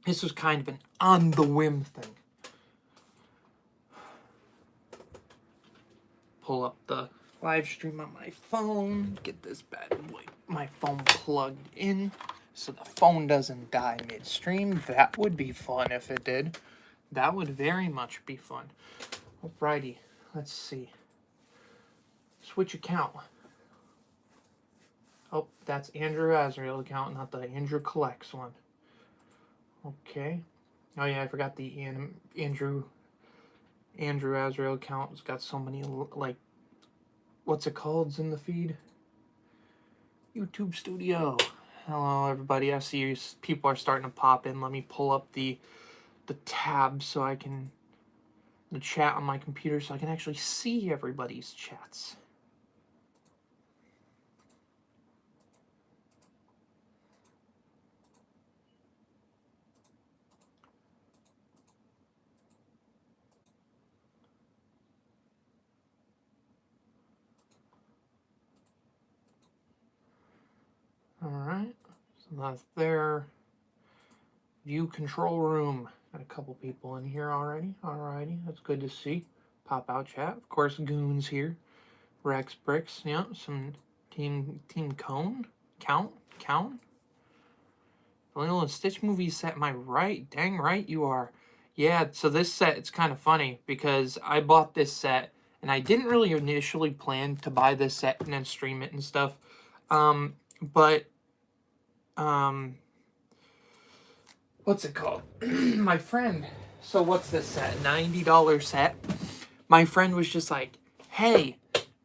This was kind of an on-the-whim thing. Pull up the live stream on my phone. Get this bad boy, my phone plugged in so the phone doesn't die midstream. That would be fun if it did. That would very much be fun. Alrighty, let's see. Switch account. Oh, that's Andrew Azrael account, not the Andrew Collects one. Okay. Oh yeah, I forgot the Andrew Azrael account. It's got so many, like, what's it called in the feed? YouTube Studio. Hello everybody. I see people are starting to pop in. Let me pull up the tab so I can, the chat on my computer, so I can actually see everybody's chats. Alright, so that's their view control room. Got a couple people in here already. Alrighty, that's good to see. Pop out chat. Of course, Goons here. Rex Bricks, yeah, some Team Cone. Count. The Lilo and Stitch movie set, am I right? Dang right you are. Yeah, so this set, it's kind of funny because I bought this set and I didn't really initially plan to buy this set and then stream it and stuff. But what's it called? My friend, so what's this set? $90 set. My friend was just like, hey,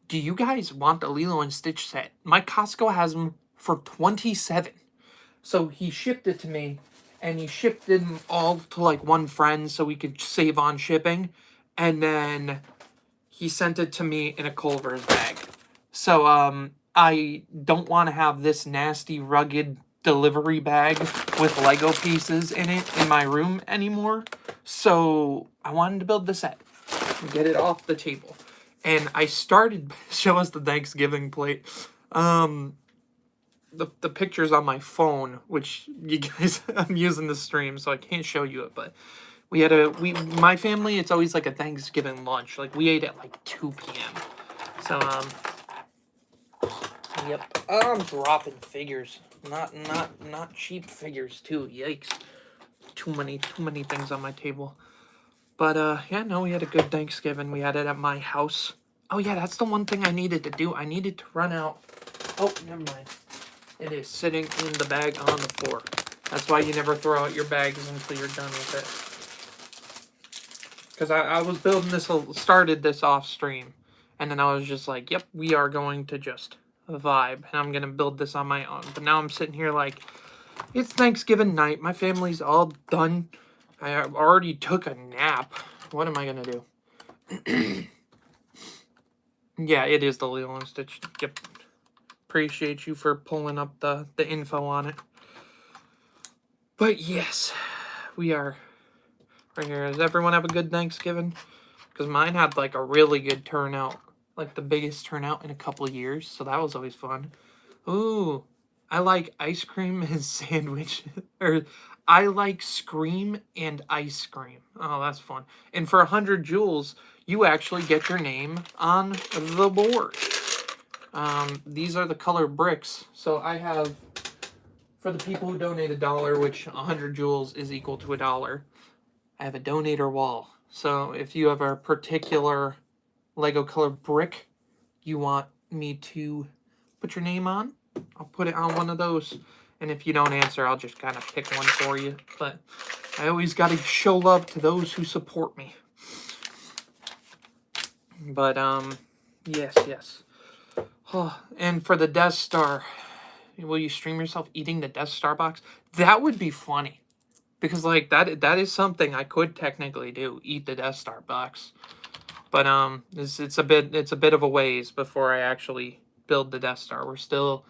do you guys want the Lilo and Stitch set? My Costco has them for $27. So he shipped it to me, and he shipped them all to like one friend so we could save on shipping. And then he sent it to me in a Culver's bag. So I don't want to have this nasty, rugged delivery bag with Lego pieces in it in my room anymore. So I wanted to build the set and get it off the table. And I started, show us the Thanksgiving plate. The pictures on my phone, which you guys, I'm using the stream, so I can't show you it, but my family, it's always like a Thanksgiving lunch. Like, we ate at like 2 p.m. So, yep. I'm dropping figures. Not cheap figures, too. Yikes. Too many things on my table. But, yeah, no, we had a good Thanksgiving. We had it at my house. Oh, yeah, that's the one thing I needed to do. I needed to run out. Oh, never mind. It is sitting in the bag on the floor. That's why you never throw out your bags until you're done with it. Because I was building this, started this off stream. And then I was just like, yep, we are going to just vibe. And I'm going to build this on my own. But now I'm sitting here like, it's Thanksgiving night. My family's all done. I already took a nap. What am I going to do? Yeah, it is the Lilo and Stitch. Yep. Appreciate you for pulling up the info on it. But yes, we are right here. Does everyone have a good Thanksgiving? Because mine had like a really good turnout. Like the biggest turnout in a couple of years. So that was always fun. Ooh, I like ice cream and sandwich. Or I like Scream and ice cream. Oh, that's fun. And for 100 jewels, you actually get your name on the board. These are the color bricks. So I have, for the people who donate $1, which 100 jewels is equal to $1, I have a donator wall. So if you have a particular Lego color brick you want me to put your name on, I'll put it on one of those. And if you don't answer, I'll just kind of pick one for you. But I always got to show love to those who support me. But, yes. Oh, and for the Death Star, will you stream yourself eating the Death Star box? That would be funny. Because, like, that is something I could technically do. Eat the Death Star box. But, it's a bit of a ways before I actually build the Death Star. We're still,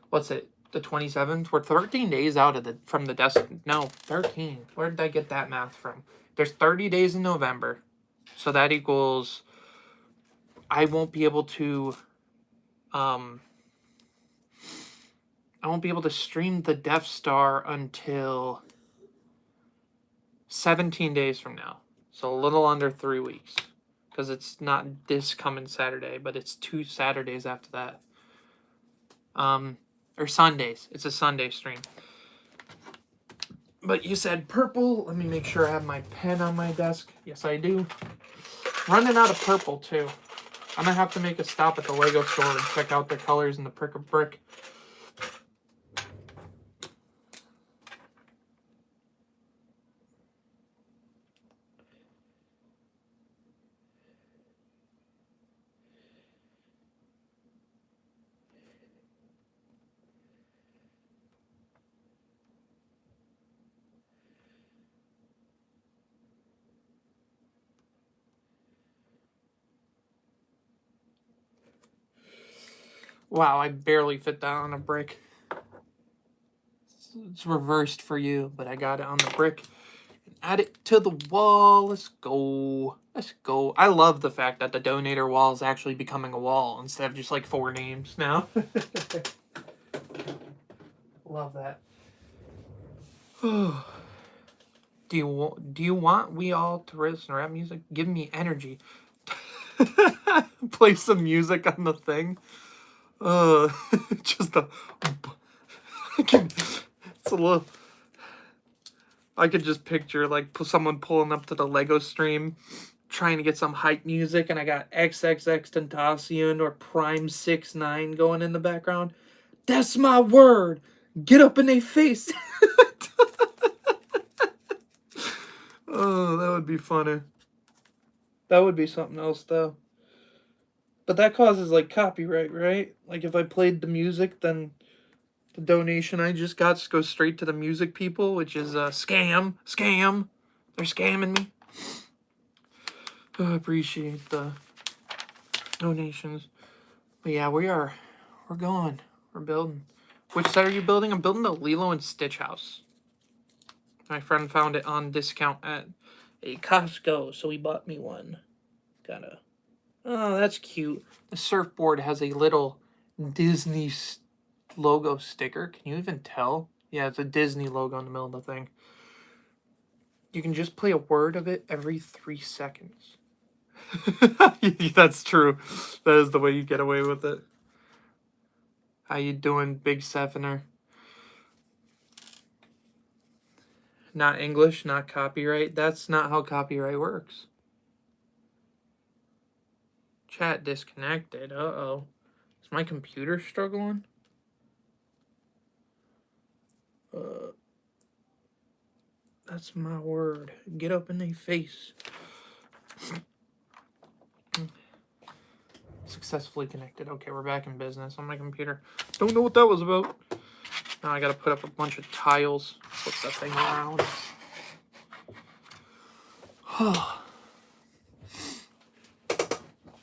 what's it, the 27th? We're 13 days out of from the Death, no, 13. Where did I get that math from? There's 30 days in November. So that equals, I won't be able to, I won't be able to stream the Death Star until 17 days from now. So a little under 3 weeks. Because it's not this coming Saturday, but it's 2 Saturdays after that. Or Sundays. It's a Sunday stream. But you said purple. Let me make sure I have my pen on my desk. Yes, I do. Running out of purple, too. I'm going to have to make a stop at the Lego store and check out the colors in the Prick of Brick. Wow, I barely fit that on a brick. It's reversed for you, but I got it on the brick. Add it to the wall. Let's go. Let's go. I love the fact that the donator wall is actually becoming a wall instead of just like 4 names now. Love that. Do you want we all to listen to rap music? Give me energy. Play some music on the thing. Just a. It's a little. I could just picture like someone pulling up to the Lego stream, trying to get some hype music, and I got XXX Tentacion or Prime 6ix9ine going in the background. That's my word. Get up in their face. Oh, that would be funny. That would be something else, though. But that causes, like, copyright, right? Like, if I played the music, then the donation I just got goes straight to the music people, which is a scam. Scam. They're scamming me. I appreciate the donations. But yeah, we're going. We're building. Which set are you building? I'm building the Lilo and Stitch house. My friend found it on discount at a Costco, so he bought me one. Oh, that's cute. The surfboard has a little Disney logo sticker. Can you even tell? Yeah, it's a Disney logo in the middle of the thing. You can just play a word of it every 3 seconds. That's true. That is the way you get away with it. How you doing, Big Sefner? Not English, not copyright. That's not how copyright works. Chat disconnected. Uh-oh. Is my computer struggling? That's my word. Get up in their face. Successfully connected. Okay, we're back in business on my computer. Don't know what that was about. Now I gotta put up a bunch of tiles. Flip that thing around.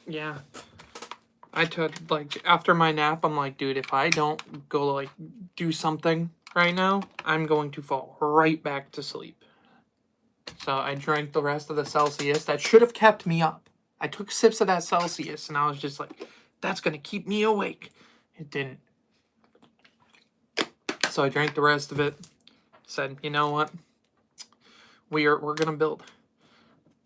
Yeah. I took, like, after my nap, I'm like, dude, if I don't go, like, do something right now, I'm going to fall right back to sleep. So I drank the rest of the Celsius. That should have kept me up. I took sips of that Celsius, and I was just like, that's going to keep me awake. It didn't. So I drank the rest of it. Said, you know what? We're going to build.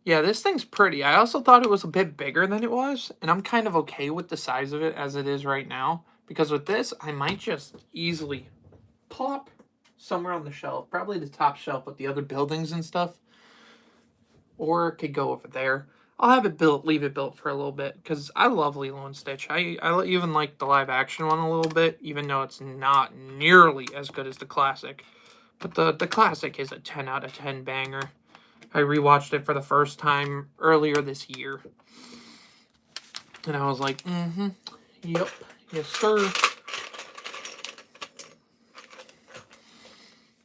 Yeah, this thing's pretty. I also thought it was a bit bigger than it was, and I'm kind of okay with the size of it as it is right now, because with this, I might just easily plop somewhere on the shelf, probably the top shelf with the other buildings and stuff, or it could go over there. I'll have it built, leave it built for a little bit, because I love Lilo and Stitch. I even like the live action one a little bit, even though it's not nearly as good as the classic. But the classic is a 10 out of 10 banger. I rewatched it for the first time earlier this year. And I was like, yep, yes sir.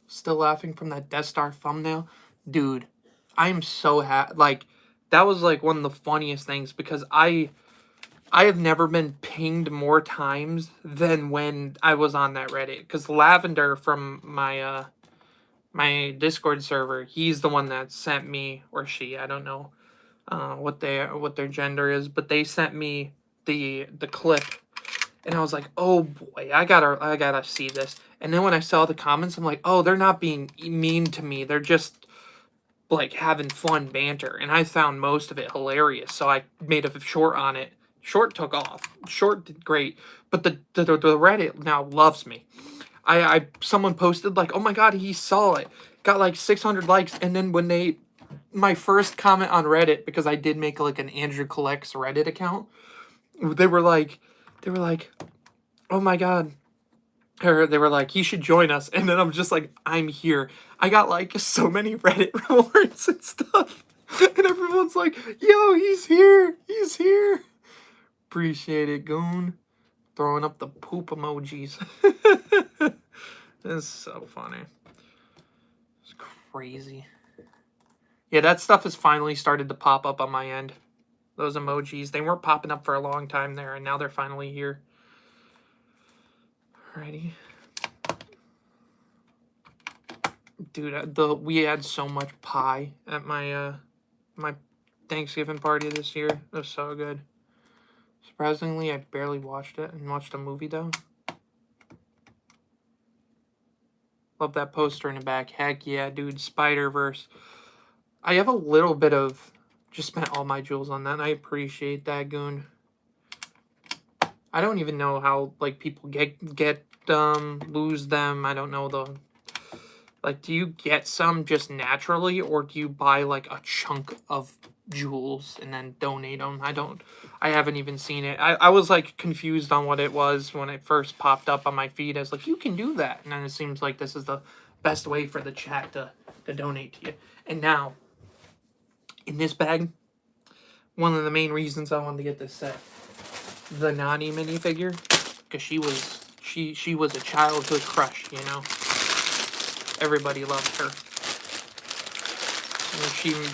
Still laughing from that Death Star thumbnail. Dude, I am so happy. Like, that was like one of the funniest things, because I have never been pinged more times than when I was on that Reddit. Because Lavender from my my Discord server, he's the one that sent me, or she, I don't know what their gender is, but they sent me the clip, And I was like, oh boy, I gotta see this. And then when I saw the comments, I'm like, oh, they're not being mean to me. They're just like having fun banter. And I found most of it hilarious. So I made a short on it. Short took off. Short did great. But the Reddit now loves me. Someone posted like, oh my god, he saw it. Got like 600 likes. And then when my first comment on Reddit, because I did make like an Andrew Collects Reddit account, they were like, oh my god. Or they were like, he should join us. And then I'm just like, I'm here. I got like so many Reddit rewards and stuff. And everyone's like, yo, he's here. He's here. Appreciate it, Goon. Throwing up the poop emojis. This is so funny. It's crazy. Yeah, that stuff has finally started to pop up on my end. Those emojis. They weren't popping up for a long time there, and now they're finally here. Alrighty. Dude, we had so much pie at my my Thanksgiving party this year. It was so good. Surprisingly, I barely watched it and watched a movie though. Love that poster in the back. Heck yeah, dude. Spider-Verse. I have a little bit of... Just spent all my jewels on that, and I appreciate that, Goon. I don't even know how, like, people lose them. I don't know the... Like, do you get some just naturally, or do you buy, like, a chunk of jewels and then donate them? I haven't even seen it. I was, like, confused on what it was when it first popped up on my feed. I was like, you can do that. And then it seems like this is the best way for the chat to donate to you. And now, in this bag, one of the main reasons I wanted to get this set, the Nani minifigure, because she was a childhood crush, you know. Everybody loved her. And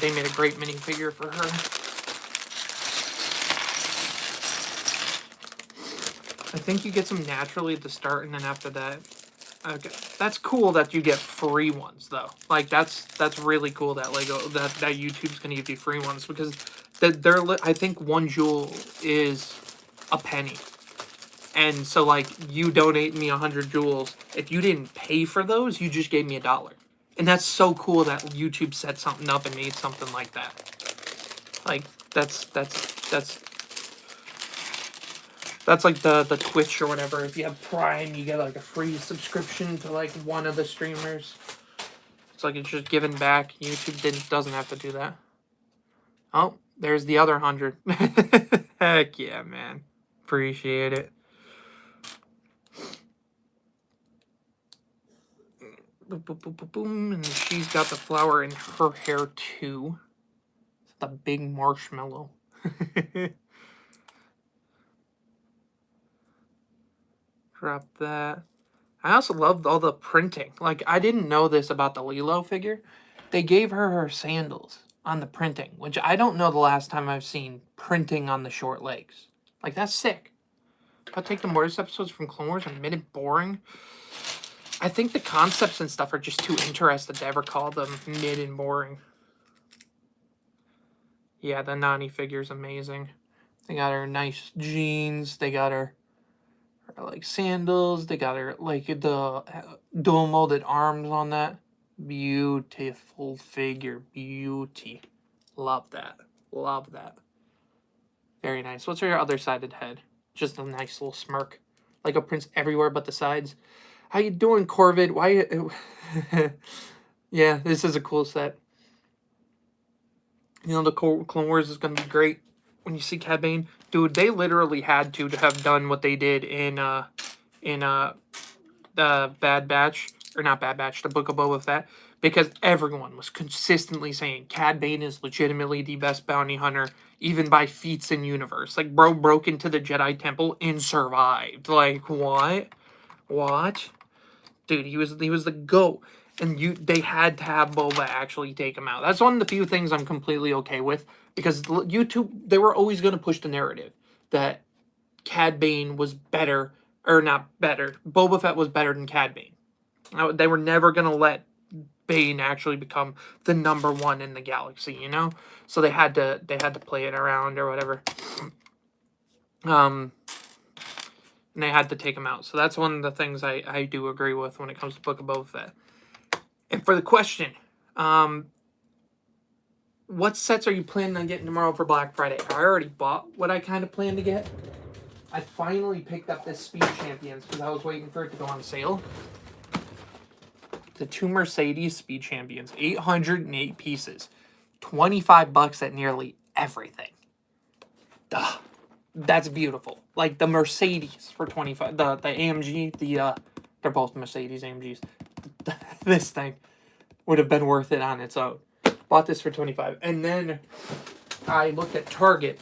they made a great minifigure for her. I think you get some naturally at the start, and then after that, okay, that's cool that you get free ones though. Like that's really cool that Lego that YouTube's gonna give you free ones, because I think one jewel is a penny. And so, like, you donate me 100 jewels. If you didn't pay for those, you just gave me $1. And that's so cool that YouTube set something up and made something like that. Like, that's like the Twitch or whatever. If you have Prime, you get, like, a free subscription to, like, one of the streamers. It's like it's just giving back. YouTube doesn't have to do that. Oh, there's the other 100. Heck yeah, man. Appreciate it. Boom, boom, boom, boom, boom. And she's got the flower in her hair too. It's the big marshmallow. Drop that. I also loved all the printing. Like, I didn't know this about the Lilo figure. They gave her sandals on the printing, which I don't know the last time I've seen printing on the short legs. Like, that's sick. If I take the Mortis episodes from Clone Wars and made it boring, I think the concepts and stuff are just too interested to ever call them mid and boring. Yeah, the Nani figure's amazing. They got her nice jeans. They got her like sandals. They got her like the dual molded arms on that. Beautiful figure. Beauty. Love that. Love that. Very nice. What's her other-sided head? Just a nice little smirk. Like a prints everywhere but the sides. How you doing, Corvid? Why? Yeah, this is a cool set. You know, the Clone Wars is going to be great. When you see Cad Bane, dude, they literally had to have done what they did in the Bad Batch, or not Bad Batch, the Book of Boba Fett, because everyone was consistently saying Cad Bane is legitimately the best bounty hunter, even by feats in universe. Like, bro broke into the Jedi Temple and survived. Like, what? What? Dude, he was the GOAT. And they had to have Boba actually take him out. That's one of the few things I'm completely okay with, because YouTube, they were always going to push the narrative that Cad Bane was better, or not better, Boba Fett was better than Cad Bane. They were never going to let Bane actually become the #1 in the galaxy, you know? So they had to play it around or whatever. and they had to take him out. So that's one of the things I do agree with when it comes to Book of Boba Fett. And for the question, what sets are you planning on getting tomorrow for Black Friday? I already bought what I kind of planned to get. I finally picked up this Speed Champions because I was waiting for it to go on sale. The 2 Mercedes Speed Champions, 808 pieces, $25 at nearly everything. Duh. That's beautiful. Like the Mercedes for 25, the AMG, they're both Mercedes AMGs. This thing would have been worth it on its own. Bought this for 25, and then I looked at Target,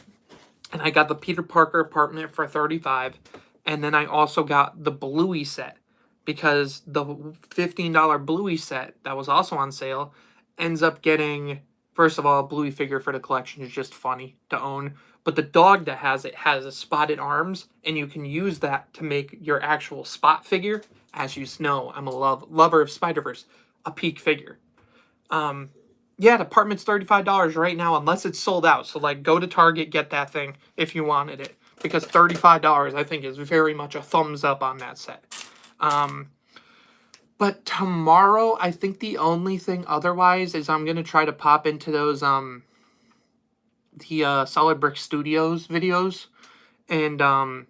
and I got the Peter Parker apartment for 35, and then I also got the Bluey set because the $15 Bluey set that was also on sale ends up getting, first of all, a Bluey figure for the collection is just funny to own. But the dog that has it has a spotted arms, and you can use that to make your actual Spot figure. As you know, I'm a lover of Spider-Verse, a Peak figure. Yeah, the apartment's $35 right now, unless it's sold out. So, like, go to Target, get that thing if you wanted it. Because $35, I think, is very much a thumbs up on that set. But tomorrow, I think the only thing otherwise is I'm going to try to pop into those, the Solid Brick Studios videos. And,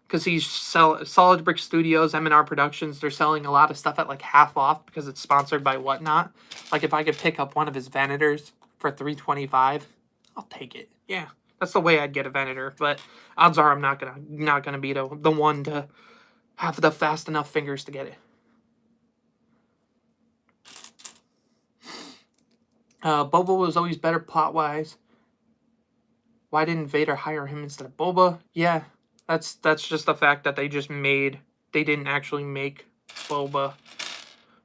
because he's Solid Brick Studios, M&R Productions, they're selling a lot of stuff at like half off because it's sponsored by Whatnot. Like if I could pick up one of his Venators for $325, I'll take it. Yeah, that's the way I'd get a Venator. But odds are I'm not gonna be the one to have the fast enough fingers to get it. Boba was always better plot wise. Why didn't Vader hire him instead of Boba? Yeah. That's just the fact that they didn't actually make Boba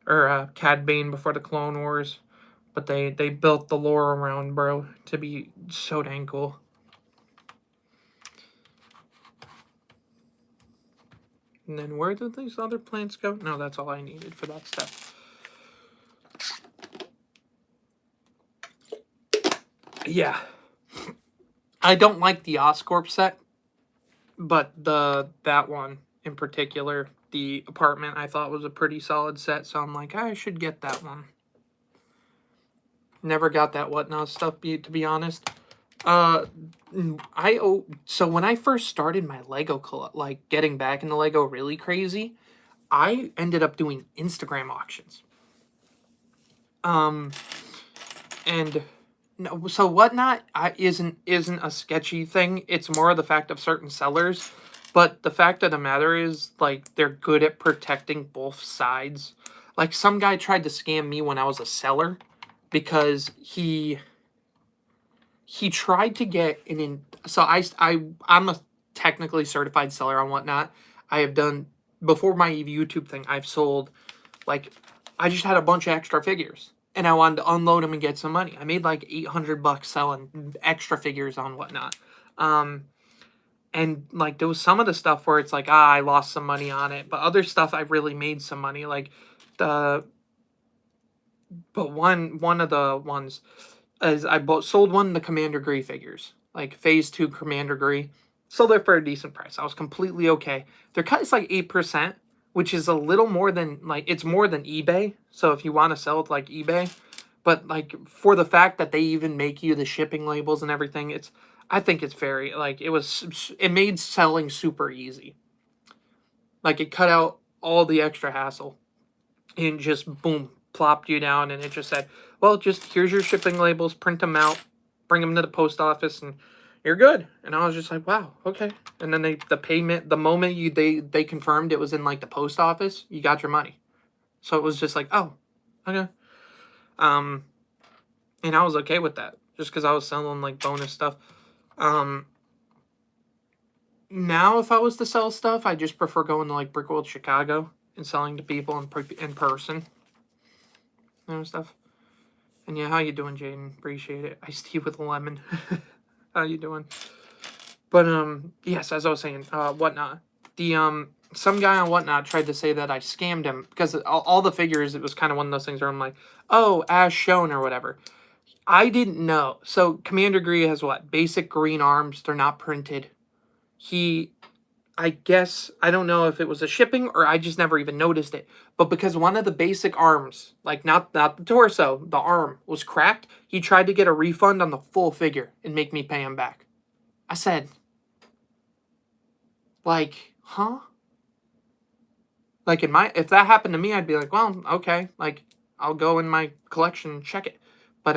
or Cad Bane before the Clone Wars, but they built the lore around bro to be so dang cool. And then where did these other plants go? No, that's all I needed for that stuff. Yeah. I don't like the Oscorp set. But that one in particular, the apartment, I thought was a pretty solid set, so I'm like, I should get that one. Never got that Whatnot stuff, to be honest. So when I first started my Lego, like getting back into Lego really crazy, I ended up doing Instagram auctions. And no, so Whatnot isn't a sketchy thing. It's more of the fact of certain sellers. But the fact of the matter is, like, they're good at protecting both sides. Like, some guy tried to scam me when I was a seller because he tried to get so I'm a technically certified seller on Whatnot. I have done, before my YouTube thing, I've sold, like, I just had a bunch of extra figures. And I wanted to unload them and get some money. I made like $800 selling extra figures on Whatnot. And like there was some of the stuff where it's like, I lost some money on it. But other stuff I really made some money. Like but one of the ones is sold one of the Commander Gree figures. Like Phase 2 Commander Gree. Sold it for a decent price. I was completely okay. Their cut is like 8%. Which is a little more than, like, it's more than eBay. So if you want to sell it like eBay. But, like, for the fact that they even make you the shipping labels and everything, I think it's very, like, it made selling super easy. Like, it cut out all the extra hassle. And just, boom, plopped you down. And it just said, well, just here's your shipping labels, print them out, bring them to the post office, and you're good. And I was just like, wow, okay. And then the payment, the moment they confirmed it was in like the post office, you got your money. So it was just like, oh, okay. And I was okay with that just because I was selling like bonus stuff. Now if I was to sell stuff, I just prefer going to like Brickworld Chicago and selling to people in person. And stuff. And yeah, how you doing, Jaden? Appreciate it. Iced tea with a lemon. How you doing? But yes, as I was saying, Whatnot. Some guy on Whatnot tried to say that I scammed him because all the figures, it was kind of one of those things where I'm like, oh, as shown or whatever. I didn't know. So Commander Gree has what? Basic green arms. They're not printed. I guess, I don't know if it was a shipping or I just never even noticed it. But because one of the basic arms, like not the torso, the arm was cracked, he tried to get a refund on the full figure and make me pay him back. I said, like, huh? Like if that happened to me, I'd be like, well, okay, like I'll go in my collection and check it. But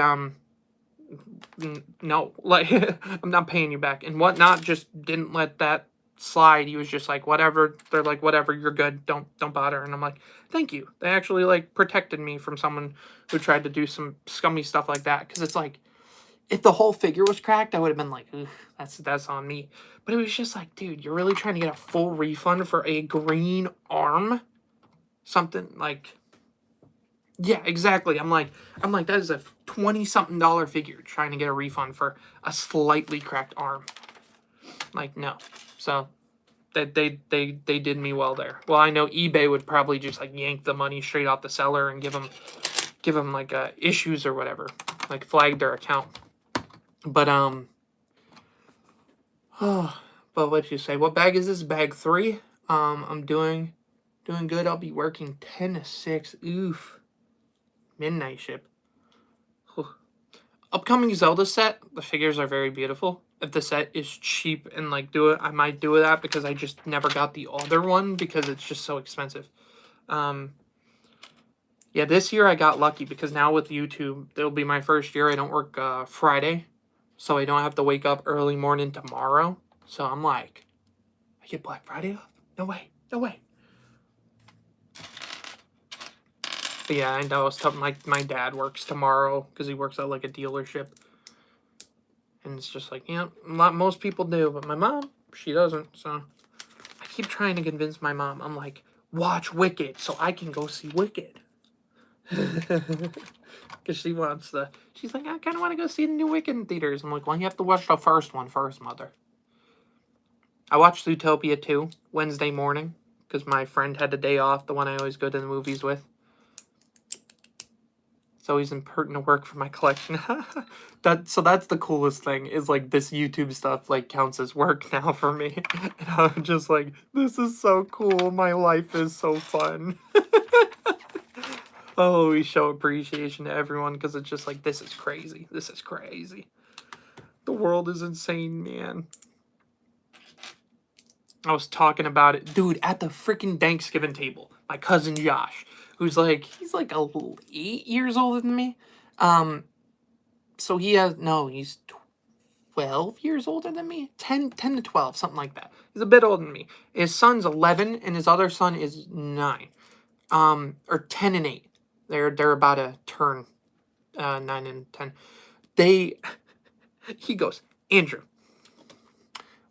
no, like I'm not paying you back. And Whatnot just didn't let that slide. He was just like, whatever. They're like, whatever, you're good. Don't bother. And I'm like, thank you. They actually like protected me from someone who tried to do some scummy stuff like that. Because it's like, if the whole figure was cracked, I would have been like, that's on me. But it was just like, dude, you're really trying to get a full refund for a green arm? Something like, yeah, exactly. I'm like, that is a $20-something figure trying to get a refund for a slightly cracked arm. Like, no. So they did me well there. Well, I know eBay would probably just like yank the money straight off the seller and give them like issues or whatever, like flag their account. But but what you say? What bag is this? Bag 3. I'm doing good. I'll be working 10 to 6. Oof. Midnight ship. Upcoming Zelda set, the figures are very beautiful. If the set is cheap and like do it, I might do that because I just never got the other one because it's just so expensive. Yeah, this year I got lucky because now with YouTube, it'll be my first year. I don't work Friday, so I don't have to wake up early morning tomorrow. So I'm like, I get Black Friday off? No way, no way. But yeah, I know my dad works tomorrow because he works at like a dealership. And it's just like, yeah, most people do, but my mom, she doesn't. So I keep trying to convince my mom. I'm like, watch Wicked so I can go see Wicked. Because she's like, I kind of want to go see the new Wicked in theaters. I'm like, well, you have to watch the first one first, mother. I watched Zootopia 2 Wednesday morning because my friend had a day off, the one I always go to the movies with. It's always important to work for my collection. So that's the coolest thing, is like this YouTube stuff like counts as work now for me. And I'm just like, this is so cool. My life is so fun. Oh, we show appreciation to everyone because it's just like, this is crazy. This is crazy. The world is insane, man. I was talking about it, dude, at the freaking Thanksgiving table. My cousin Josh, who's like, he's like 8 years older than me. So he's 12 years older than me. 10 to 12, something like that. He's a bit older than me. His son's 11 and his other son is 9. Or 10 and 8. They're about to turn 9 and 10. He goes, Andrew,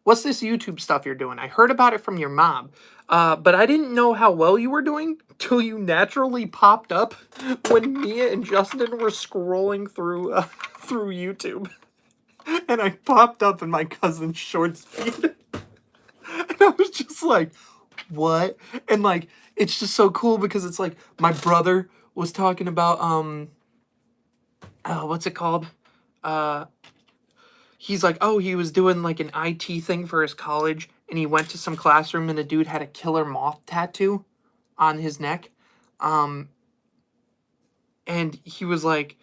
what's this YouTube stuff you're doing? I heard about it from your mom, but I didn't know how well you were doing till you naturally popped up when Mia and Justin were scrolling through YouTube. And I popped up in my cousin's shorts feed. And I was just like, what? And like, it's just so cool because it's like my brother was talking about, what's it called? He's like, oh, he was doing like an IT thing for his college, and he went to some classroom, and the dude had a killer moth tattoo on his neck. And he was like,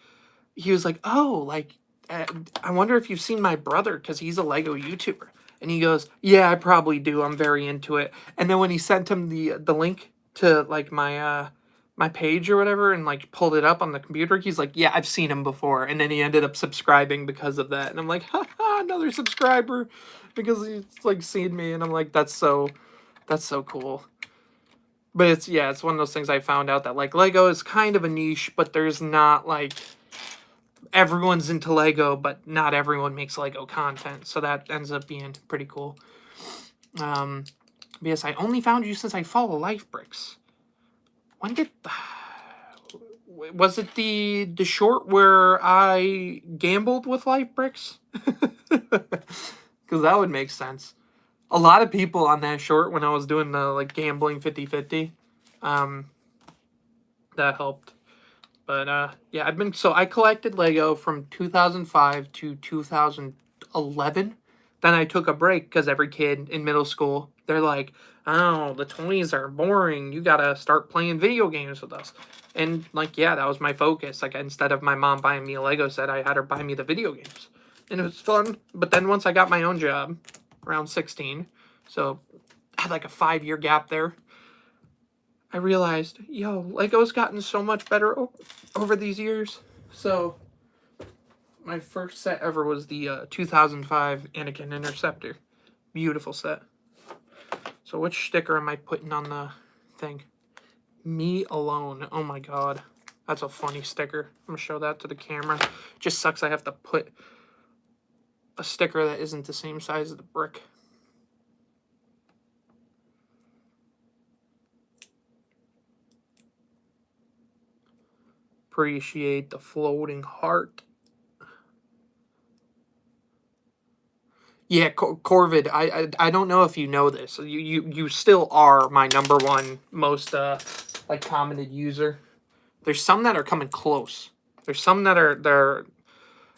oh, like, I wonder if you've seen my brother because he's a Lego YouTuber. And he goes, yeah, I probably do. I'm very into it. And then when he sent him the link to like my page or whatever and like pulled it up on the computer, he's like, yeah, I've seen him before. And then he ended up subscribing because of that. And I'm like, haha, another subscriber because he's like seen me. And I'm like, that's so cool. But it's one of those things I found out that like Lego is kind of a niche, but there's not like, everyone's into Lego, but not everyone makes Lego content. So that ends up being pretty cool. Yes, I only found you since I follow Lifebricks. When did... Was it the short where I gambled with Lifebricks? Because that would make sense. A lot of people on that short when I was doing the like gambling 50-50. That helped. But yeah, I collected Lego from 2005 to 2011. Then I took a break because every kid in middle school They're like, oh, the 20s are boring. You gotta start playing video games with us. And like, yeah, that was my focus. Like, instead of my mom buying me a Lego set, I had her buy me the video games. And it was fun. But then once I got my own job, around 16, so I had like a 5-year gap there, I realized, yo, Lego's gotten so much better over these years. So my first set ever was the 2005 Anakin Interceptor. Beautiful set. So which sticker am I putting on the thing? Me Alone. Oh my god. That's a funny sticker. I'm going to show that to the camera. Just sucks I have to put a sticker that isn't the same size as the brick. Appreciate the floating heart. Yeah, Corvid, I don't know if you know this. You still are my #1 most like commented user. There's some that are coming close. There's some that are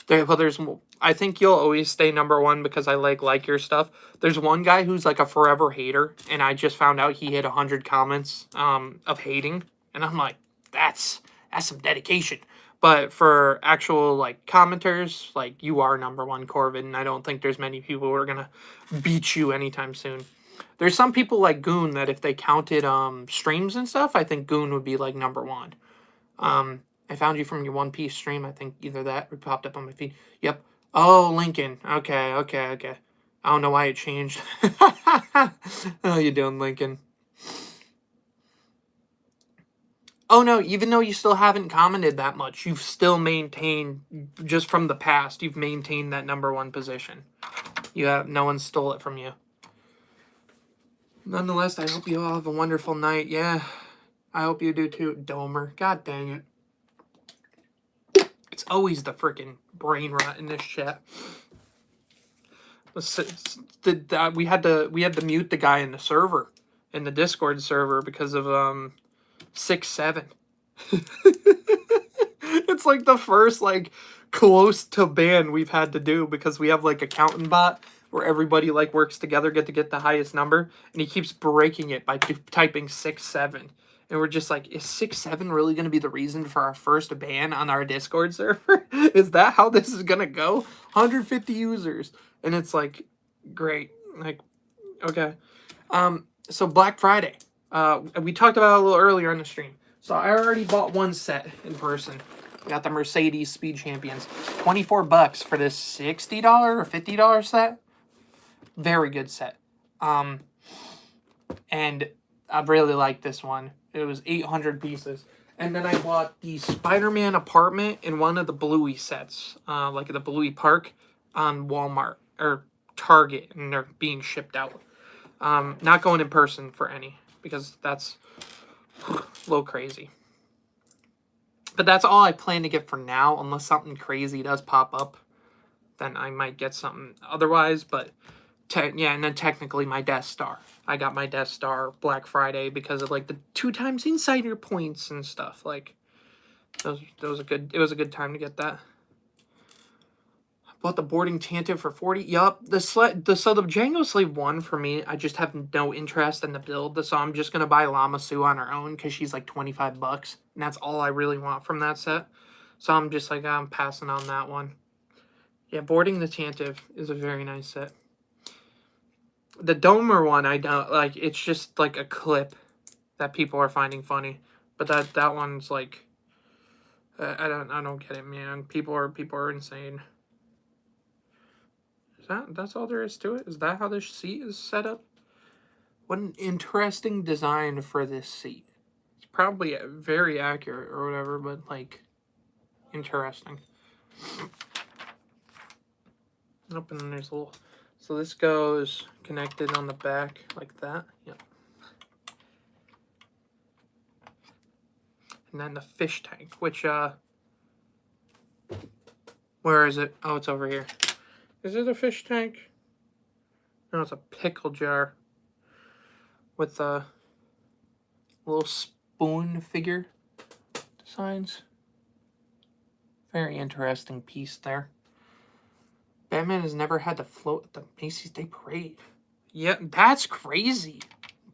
well, there's, I think you'll always stay #1 because I like your stuff. There's one guy who's like a forever hater, and I just found out he hit 100 comments of hating, and I'm like, that's some dedication. But for actual like commenters, like, you are #1, Corvin, and I don't think there's many people who are gonna beat you anytime soon. There's some people like Goon that if they counted streams and stuff, I think Goon would be like #1. I found you from your One Piece stream. I think either that or popped up on my feed. Yep. Oh, Lincoln. Okay. I don't know why it changed. How you doing, Lincoln? Oh no, even though you still haven't commented that much, you've still maintained, just from the past, you've maintained that #1 position. No one stole it from you. Nonetheless, I hope you all have a wonderful night. Yeah, I hope you do too, Domer. God dang it. It's always the freaking brain rot in this chat. We had to mute the guy in the server, in the Discord server, because of 6-7. It's like the first like close to ban we've had to do, because we have like a counting bot where everybody like works together to get the highest number, and he keeps breaking it by typing 6-7. And we're just like, is 6-7 really going to be the reason for our first ban on our Discord server? Is that how this is going to go? 150 users. And it's like, great. Like, okay. So Black Friday. We talked about it a little earlier in the stream. So I already bought one set in person. I got the Mercedes Speed Champions. $24 for this $60 or $50 set. Very good set. And I really like this one. It was 800 pieces. And then I bought the Spider-Man apartment in one of the Bluey sets, like the Bluey Park, on Walmart or Target, and they're being shipped out. Not going in person for any, because that's a little crazy. But that's all I plan to get for now, unless something crazy does pop up. Then I might get something otherwise, but yeah, and then technically my Death Star. I got my Death Star Black Friday because of like the 2x insider points and stuff. Like, it was a good time to get that. Bought the boarding Tantive for 40. Yup, so the Django Slave 1 for me, I just have no interest in the build, so I'm just gonna buy Lama Sue on her own because she's like $25, and that's all I really want from that set. So I'm just like, I'm passing on that one. Yeah, boarding the Tantive is a very nice set. The Domer one, I don't like. It's just like a clip that people are finding funny, but that one's like, I don't get it, man. People are insane. That's all there is to it? Is that how this seat is set up? What an interesting design for this seat. It's probably very accurate or whatever, but like, interesting. Up, and then there's a little. So this goes connected on the back like that. Yep. And then the fish tank, which where is it? Oh, it's over here. Is it a fish tank? No, it's a pickle jar with a little spoon figure designs. Very interesting piece there. Batman has never had to float at the Macy's Day Parade. Yeah, that's crazy.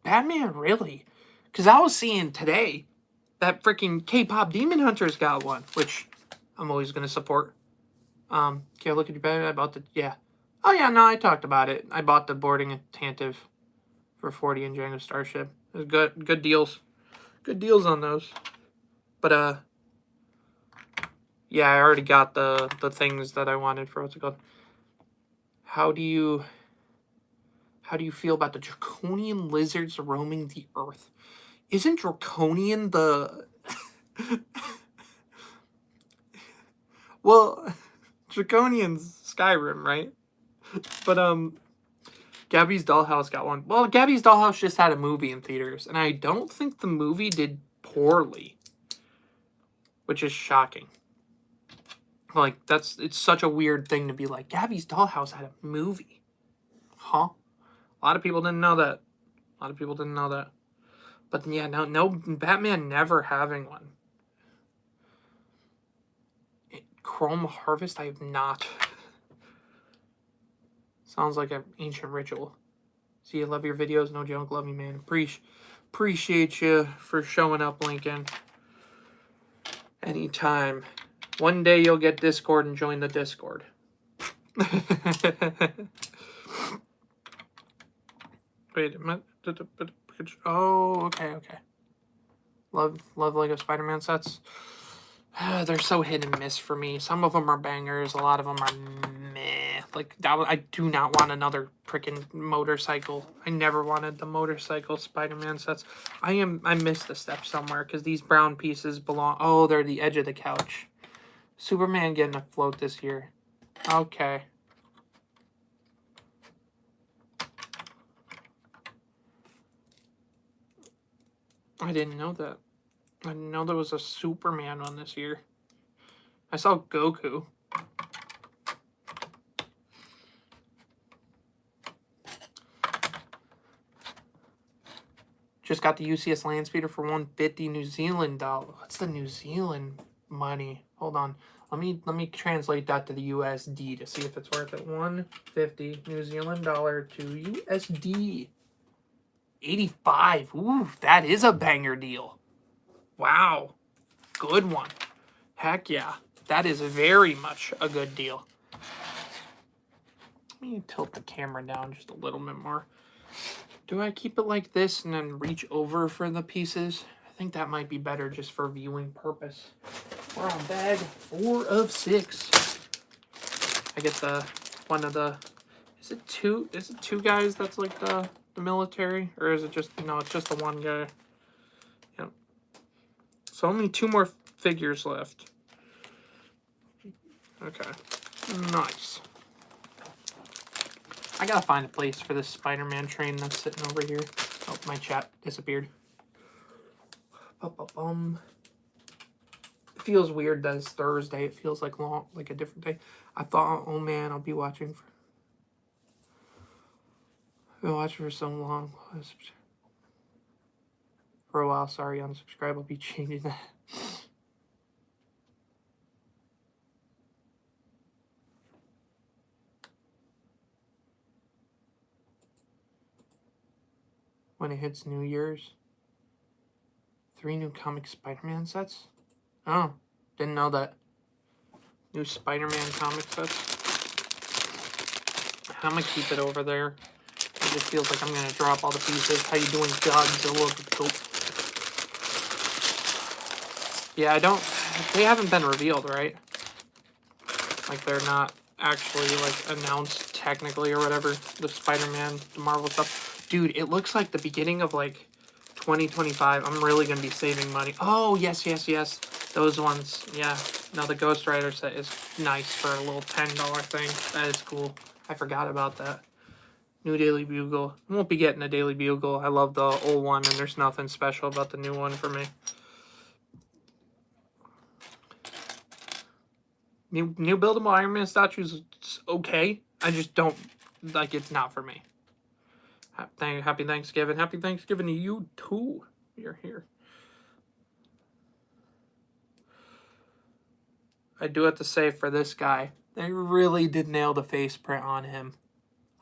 Batman, really? Because I was seeing today that freaking K-pop Demon Hunters got one, which I'm always going to support. Okay, look at your bed. I bought the, yeah. Oh, yeah, no, I talked about it. I bought the Boarding Attentive for 40 in Django Starship. It was good deals. Good deals on those. But, yeah, I already got the things that I wanted for, what's it called? How do you feel about the draconian lizards roaming the earth? Isn't draconian the... well, draconian's Skyrim, right? But, Gabby's Dollhouse got one. Well, Gabby's Dollhouse just had a movie in theaters, and I don't think the movie did poorly, which is shocking. Like, it's such a weird thing to be like, Gabby's Dollhouse had a movie. Huh? A lot of people didn't know that. A lot of people didn't know that. But yeah, no, Batman never having one. Chrome Harvest, I have not. Sounds like an ancient ritual. See, you love your videos. No joke, love you, man. Appreciate you for showing up, Lincoln. Anytime. One day you'll get Discord and join the Discord. Wait, oh, okay. Love Lego Spider-Man sets. They're so hit and miss for me. Some of them are bangers. A lot of them are meh. Like, I do not want another freaking motorcycle. I never wanted the motorcycle Spider-Man sets. I missed a step somewhere because these brown pieces belong. Oh, they're the edge of the couch. Superman getting a float this year. Okay. I didn't know that. I didn't know there was a Superman one this year. I saw Goku. Just got the UCS Landspeeder for 150 New Zealand dollar. What's the New Zealand money? Hold on. Let me translate that to the USD to see if it's worth it. 150 New Zealand dollar to USD. 85. Ooh, that is a banger deal. Wow. Good one. Heck yeah. That is very much a good deal. Let me tilt the camera down just a little bit more. Do I keep it like this and then reach over for the pieces? I think that might be better just for viewing purpose. We're on bag 4 of 6. I get one of the... Is it two guys that's like the military? Or is it just... No, it's just the one guy. Yep. So only 2 more figures left. Okay. Nice. I gotta find a place for this Spider-Man train that's sitting over here. Oh, my chat disappeared. It feels weird that it's Thursday. It feels like a different day. I thought, oh man, I'll be watching for so long. For a while, sorry, unsubscribe. I'll be changing that. When it hits New Year's. 3 new comic Spider-Man sets? Oh, didn't know that. New Spider-Man comic sets. I'm gonna keep it over there. It just feels like I'm gonna drop all the pieces. How you doing, Godzilla? Yeah, they haven't been revealed, right? Like, they're not actually, like, announced technically or whatever. The Spider-Man, the Marvel stuff. Dude, it looks like the beginning of, like, 2025. I'm really gonna be saving money. Oh, yes. Those ones, yeah. Now the Ghost Rider set is nice for a little $10 thing. That is cool. I forgot about that. New Daily Bugle. I won't be getting a Daily Bugle. I love the old one, and there's nothing special about the new one for me. New buildable Iron Man statues, okay. I just don't, like, it's not for me. Happy Thanksgiving. Happy Thanksgiving to you, too. You're here. I do have to say, for this guy, they really did nail the face print on him.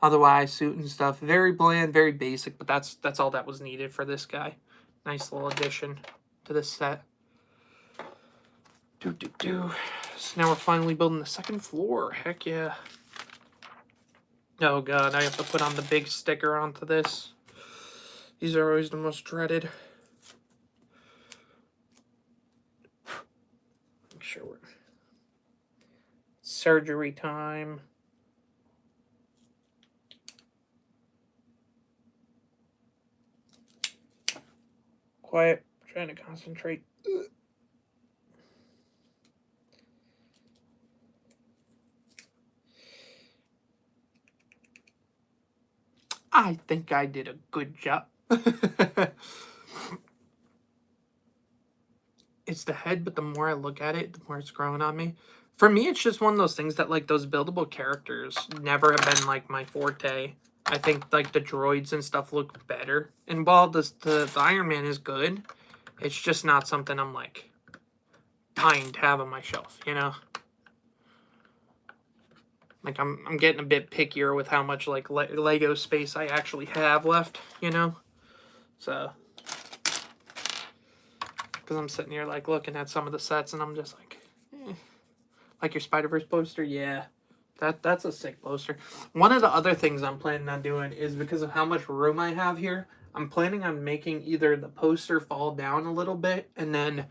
Otherwise, suit and stuff, very bland, very basic, but that's all that was needed for this guy. Nice little addition to this set. So now we're finally building the second floor. Heck yeah. Oh god, I have to put on the big sticker onto this. These are always the most dreaded. Make sure we're... Surgery time. Quiet. Trying to concentrate. I think I did a good job. It's the head, but the more I look at it, the more it's growing on me. For me, it's just one of those things that, like, those buildable characters never have been, like, my forte. I think, like, the droids and stuff look better. And while the Iron Man is good, it's just not something I'm, like, dying to have on my shelf, you know? Like, I'm getting a bit pickier with how much, like, Lego space I actually have left, you know? So, because I'm sitting here, like, looking at some of the sets, and I'm just like, eh. Like your Spider-Verse poster? Yeah. That's a sick poster. One of the other things I'm planning on doing is, because of how much room I have here, I'm planning on making either the poster fall down a little bit and then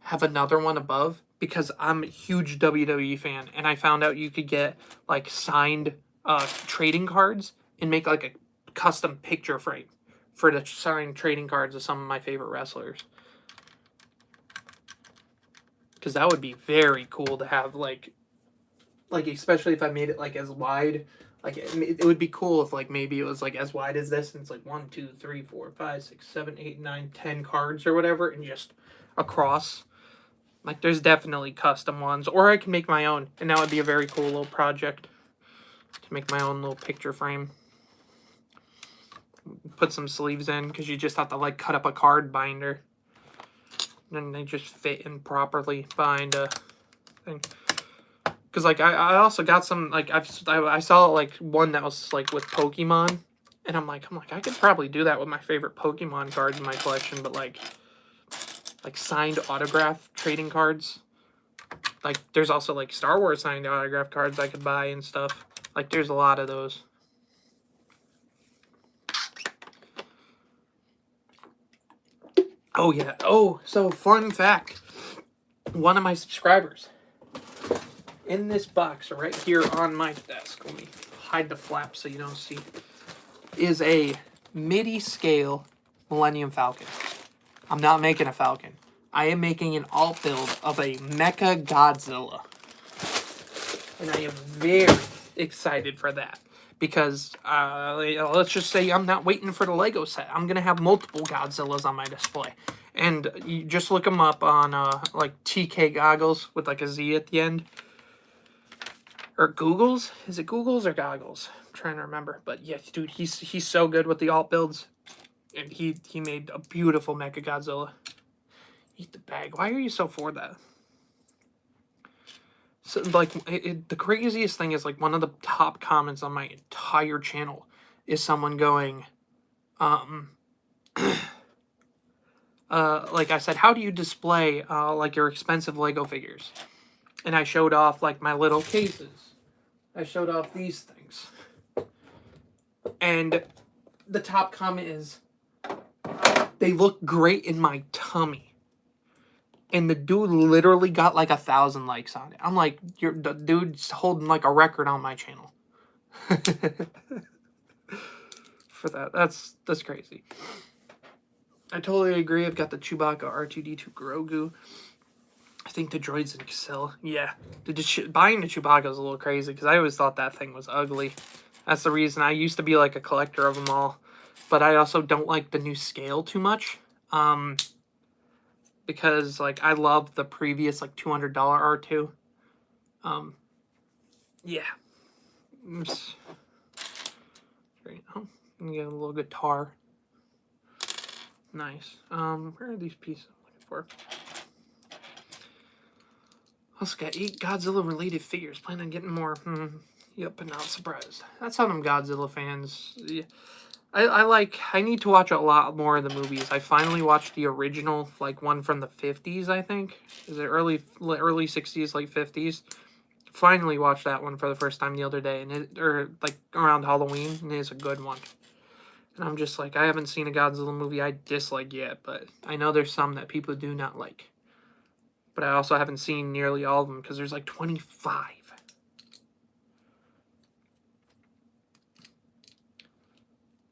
have another one above, because I'm a huge WWE fan, and I found out you could get, like, signed trading cards and make, like, a custom picture frame for the signed trading cards of some of my favorite wrestlers. Because that would be very cool to have, like, especially if I made it, like, as wide. Like, it would be cool if, like, maybe it was, like, as wide as this, and it's, like, 1, 2, 3, 4, 5, 6, 7, 8, 9, 10 cards or whatever, and just across. Like, there's definitely custom ones. Or I can make my own, and that would be a very cool little project. To make my own little picture frame. Put some sleeves in, because you just have to, like, cut up a card binder. And they just fit in properly behind a thing. Because, like, I also got some, like, I saw, like, one that was, like, with Pokemon. And I'm like, I could probably do that with my favorite Pokemon cards in my collection. But, like signed autograph trading cards. Like, there's also, like, Star Wars signed autograph cards I could buy and stuff. Like, there's a lot of those. Oh, yeah. Oh, so, fun fact. One of my subscribers, in this box right here on my desk, let me hide the flap so you don't see, is a MIDI scale Millennium Falcon. I'm not making a Falcon. I am making an alt build of a Mecha Godzilla. And I am very excited for that. Because, let's just say I'm not waiting for the Lego set. I'm going to have multiple Godzillas on my display. And you just look them up on, like, TK Goggles with, like, a Z at the end. Or Googles? Is it Googles or Goggles? I'm trying to remember. But, yeah, dude, he's so good with the alt builds. And he made a beautiful Mecha Godzilla. Eat the bag. Why are you so for that? So, like, the craziest thing is, like, one of the top comments on my entire channel is someone going, like I said, how do you display, like, your expensive Lego figures? And I showed off, like, my little cases. I showed off these things. And the top comment is, they look great in my tummy. And the dude literally got like 1,000 likes on it. I'm like, the dude's holding like a record on my channel. For that. That's crazy. I totally agree. I've got the Chewbacca R2-D2 Grogu. I think the droids in Excel. Yeah. Buying the Chewbacca is a little crazy because I always thought that thing was ugly. That's the reason I used to be like a collector of them all. But I also don't like the new scale too much. Because, like, I love the previous, like, $200 R2. Yeah. Great. Oh, you get a little guitar. Nice. Where are these pieces I'm looking for? Also got 8 Godzilla-related figures. Plan on getting more. Yep, and not surprised. That's how them Godzilla fans. Yeah. I need to watch a lot more of the movies. I finally watched the original, like one from the 50s, I think. Is it early 60s, late 50s? Finally watched that one for the first time the other day, or like around Halloween, and it's a good one. And I'm just like, I haven't seen a Godzilla movie I dislike yet, but I know there's some that people do not like. But I also haven't seen nearly all of them because there's like 25.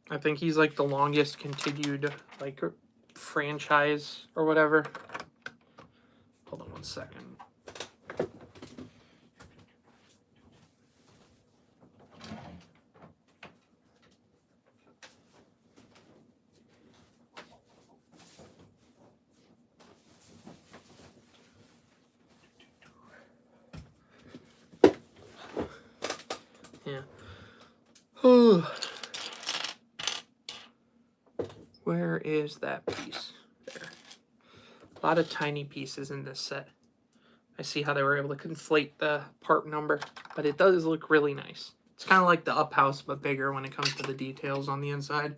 I think he's like the longest continued like franchise or whatever. Hold on 1 second. Yeah. Where is that piece? There. A lot of tiny pieces in this set. I see how they were able to conflate the part number, but it does look really nice. It's kind of like the Up House, but bigger when it comes to the details on the inside.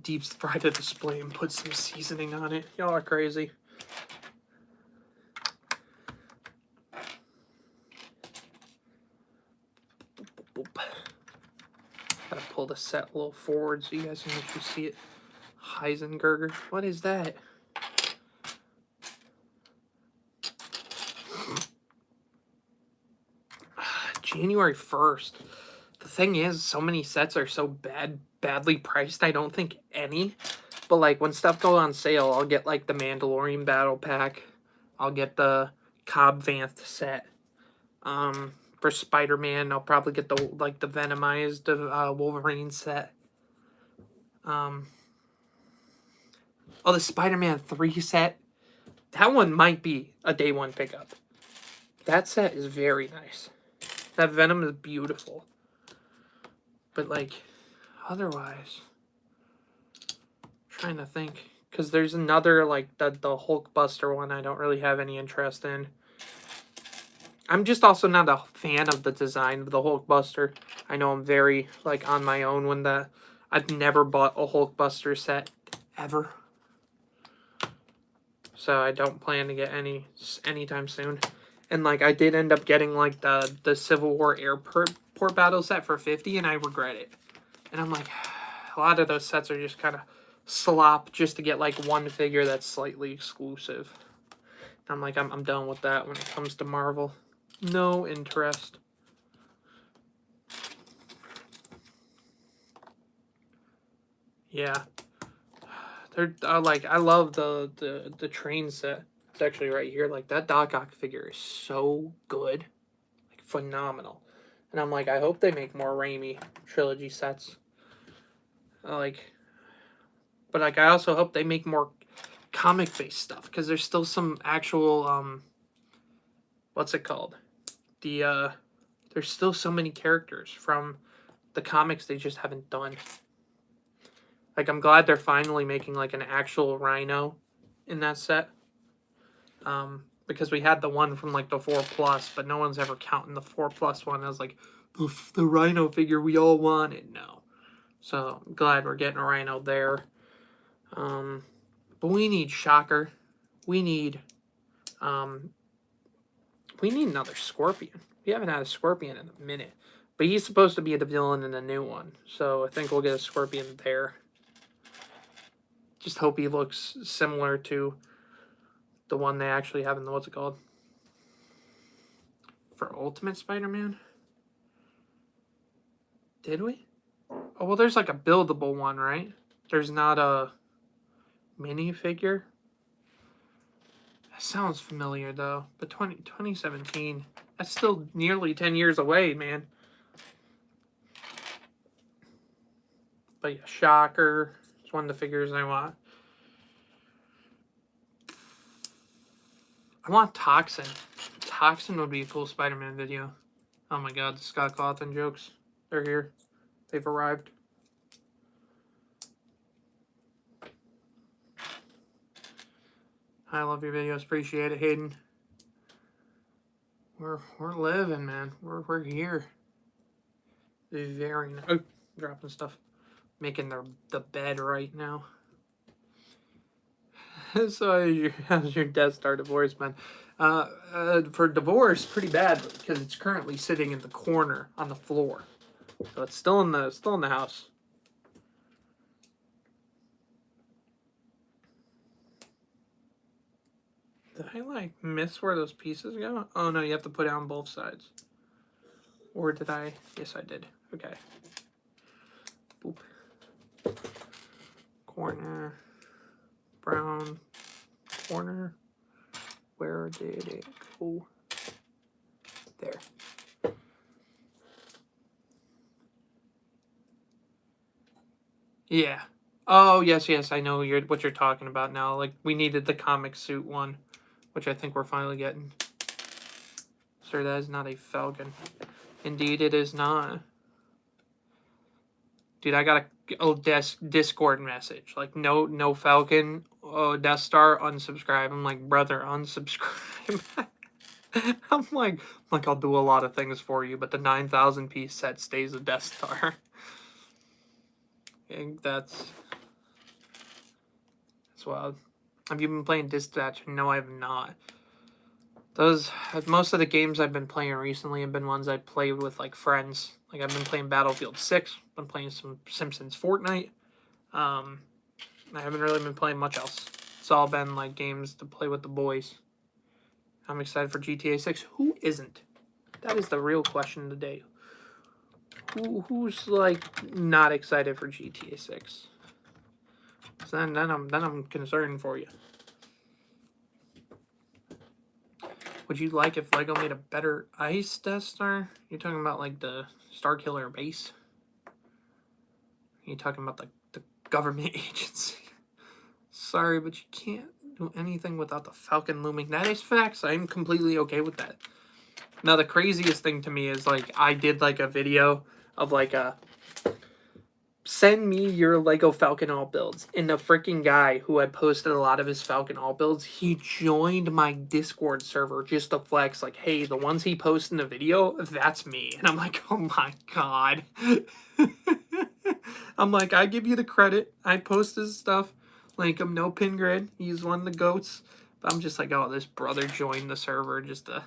Deep fry the display and put some seasoning on it. Y'all are crazy. Boop. Gotta pull the set a little forward so you guys can actually see it. Heisenberger. What is that? January 1st. The thing is, so many sets are so badly priced, I don't think any. But like when stuff goes on sale, I'll get like the Mandalorian Battle Pack. I'll get the Cobb Vanth set. For Spider-Man, I'll probably get the Venomized Wolverine set. Oh, the Spider-Man 3 set. That one might be a day one pickup. That set is very nice. That Venom is beautiful. But like, otherwise, I'm trying to think. Because there's another, like, the Hulkbuster one I don't really have any interest in. I'm just also not a fan of the design of the Hulkbuster. I know I'm very, like, on my own when I've never bought a Hulkbuster set ever. So I don't plan to get any anytime soon. And, like, I did end up getting, like, the Civil War airport battle set for $50, and I regret it. And I'm like, a lot of those sets are just kind of slop just to get, like, one figure that's slightly exclusive. I'm like, I'm done with that when it comes to Marvel. No interest. Yeah. They're like, I love the train set. It's actually right here. Like, that Doc Ock figure is so good. Like, phenomenal. And I'm like, I hope they make more Raimi trilogy sets. Like, but like, I also hope they make more comic-based stuff. Because there's still some actual, what's it called? There's still so many characters from the comics they just haven't done. Like, I'm glad they're finally making, like, an actual Rhino in that set. Because we had the one from, like, the 4+, but no one's ever counting the 4+ one as, like, the Rhino figure we all wanted. No. So, I'm glad we're getting a Rhino there. But we need Shocker. We need another Scorpion. We haven't had a Scorpion in a minute. But he's supposed to be the villain in the new one. So, I think we'll get a Scorpion there. Just hope he looks similar to the one they actually have in the, what's it called? For Ultimate Spider-Man? Did we? Oh, well, there's like a buildable one, right? There's not a minifigure? That sounds familiar, though. But 2017, that's still nearly 10 years away, man. But yeah, Shocker. It's one of the figures I want. I want Toxin. Toxin would be a cool Spider-Man video. Oh my god, the Scott Cawthon jokes. They're here. They've arrived. I love your videos. Appreciate it, Hayden. we're living, man. We're here. Very nice. Oh, dropping stuff. Making the bed right now. So how's your Death Star divorce, man? For divorce, pretty bad because it's currently sitting in the corner on the floor, so it's still in the house. Did I like miss where those pieces go? Oh no, you have to put it on both sides. Or did I? Yes, I did. Okay. Boop. Corner. Brown. Corner. Where did it go? There. Yeah. Oh yes, I know what you're talking about now. Like we needed the comic suit one, which I think we're finally getting. Sir, that is not a Falcon. Indeed, it is not. Dude, I got a Discord message. Like, no Falcon, Death Star, unsubscribe. I'm like, brother, unsubscribe. I'm like, I'll do a lot of things for you, but the 9,000 piece set stays a Death Star. I think that's wild. Have you been playing Dispatch? No, I have not. Most of the games I've been playing recently have been ones I played with like friends. Like I've been playing Battlefield 6, been playing some Simpsons Fortnite. I haven't really been playing much else. It's all been like games to play with the boys. I'm excited for GTA 6. Who isn't? That is the real question of the day. Who's like not excited for GTA 6? So then I'm concerned for you. Would you like if LEGO made a better ice Death Star? You're talking about like the Starkiller base? You're talking about the government agency? Sorry, but you can't do anything without the Falcon looming. That is facts. I'm completely okay with that. Now, the craziest thing to me is like I did like a video of like send me your Lego Falcon All builds. And the freaking guy who had posted a lot of his Falcon All builds, he joined my Discord server just to flex, like, hey, the ones he posted in the video, that's me. And I'm like, oh my god. I'm like, I give you the credit. I post his stuff. Link him, no pin grid. He's one of the goats. But I'm just like, oh, this brother joined the server just to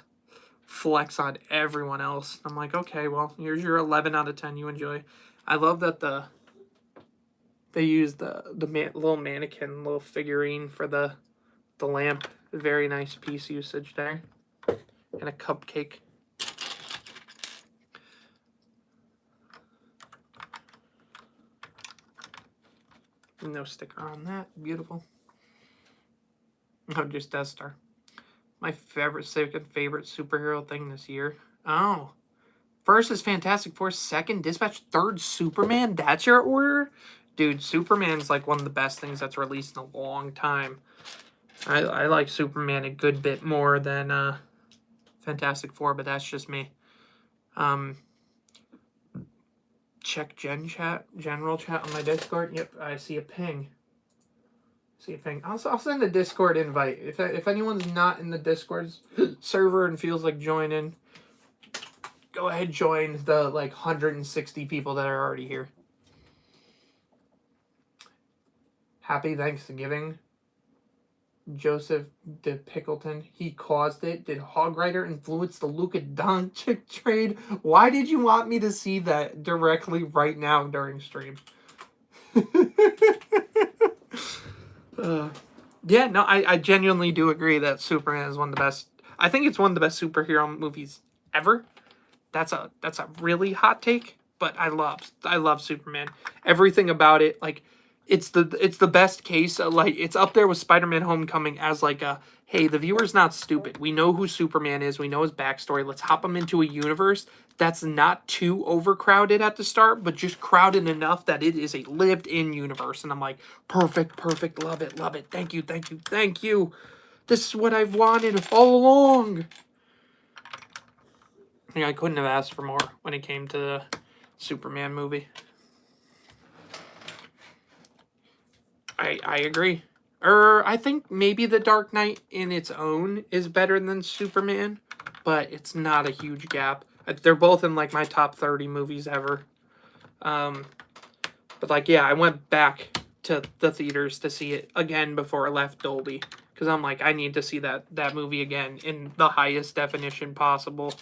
flex on everyone else. I'm like, okay, well, here's your 11 out of 10. You enjoy. I love that they use the little mannequin, little figurine for the lamp. Very nice piece usage there. And a cupcake. No sticker on that. Beautiful. No, just Death Star. My second favorite superhero thing this year. Oh. First is Fantastic Four. Second, Dispatch. Third, Superman. That's your order? Dude, Superman's like one of the best things that's released in a long time. I like Superman a good bit more than Fantastic Four, but that's just me. Check general chat on my Discord. Yep, I see a ping. I'll send a Discord invite. If anyone's not in the Discord server and feels like joining, go ahead, join the like 160 people that are already here. Happy Thanksgiving. Joseph de Pickleton. He caused it. Did Hog Rider influence the Luka Doncic trade? Why did you want me to see that directly right now during stream? Yeah, no, I genuinely do agree that Superman is one of the best. I think it's one of the best superhero movies ever. That's a really hot take, but I love Superman. Everything about it, like it's the best case. Like it's up there with Spider-Man: Homecoming as like a hey, the viewer's not stupid. We know who Superman is. We know his backstory. Let's hop him into a universe that's not too overcrowded at the start, but just crowded enough that it is a lived-in universe. And I'm like, perfect, love it. Thank you. This is what I've wanted all along. Yeah, I couldn't have asked for more when it came to the Superman movie. I agree. I think maybe The Dark Knight in its own is better than Superman. but it's not a huge gap. They're both in like my top 30 movies ever. But like, yeah, I went back to the theaters to see it again before I left Dolby, because I'm like, I need to see that movie again in the highest definition possible,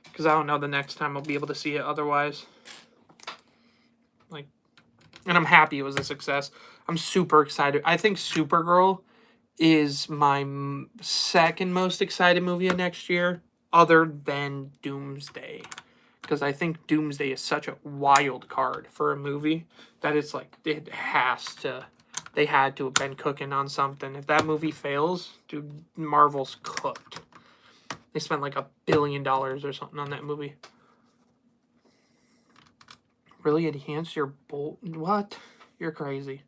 because I don't know the next time I'll be able to see it otherwise. Like, and I'm happy it was a success. I'm super excited. I think Supergirl is my second most excited movie of next year, other than Doomsday. Because I think Doomsday is such a wild card for a movie that it's like, it has to, they had to have been cooking on something. If that movie fails, dude, Marvel's cooked. They spent like $1 billion or something on that movie. Really enhance your bolt? What? You're crazy.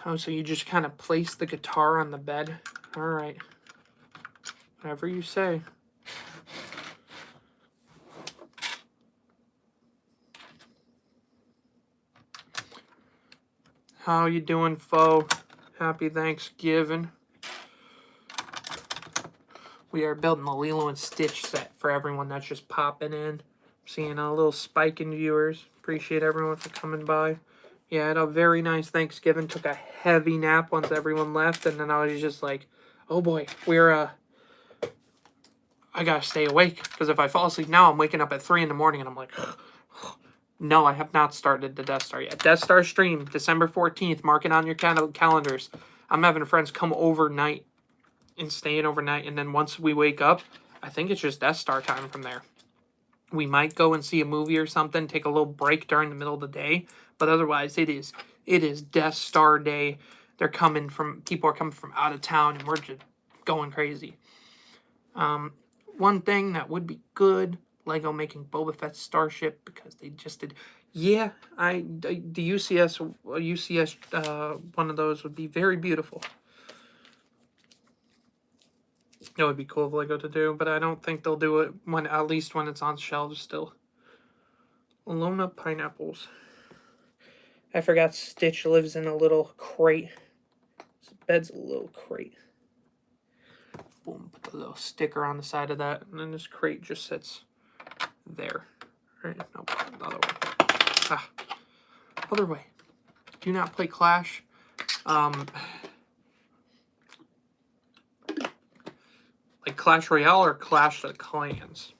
Oh, so you just kind of place the guitar on the bed? All right. Whatever you say. How you doing, foe? Happy Thanksgiving. We are building the Lilo and Stitch set for everyone that's just popping in. Seeing a little spike in viewers. Appreciate everyone for coming by. Yeah, I had a very nice Thanksgiving. Took a heavy nap once everyone left, and then I was just like, oh boy, I gotta stay awake, because if I fall asleep now, I'm waking up at 3 in the morning, and I'm like, no, I have not started the Death Star yet. Death Star stream, December 14th. Mark it on your calendars. I'm having friends come overnight and staying overnight, and then once we wake up, I think it's just Death Star time from there. We might go and see a movie or something, take a little break during the middle of the day, but otherwise it is Death Star day. People are coming from out of town, and we're just going crazy. One thing that would be good, Lego making Boba Fett's starship, because they just did. Yeah, the UCS one of those would be very beautiful. It would be cool of Lego to do, but I don't think they'll do it at least when it's on shelves still. Lona pineapples. I forgot Stitch lives in a little crate. His bed's a little crate. Boom, put the little sticker on the side of that, and then this crate just sits there. Right? No, the other way. Other way. Do not play Clash. Like Clash Royale or Clash of Clans.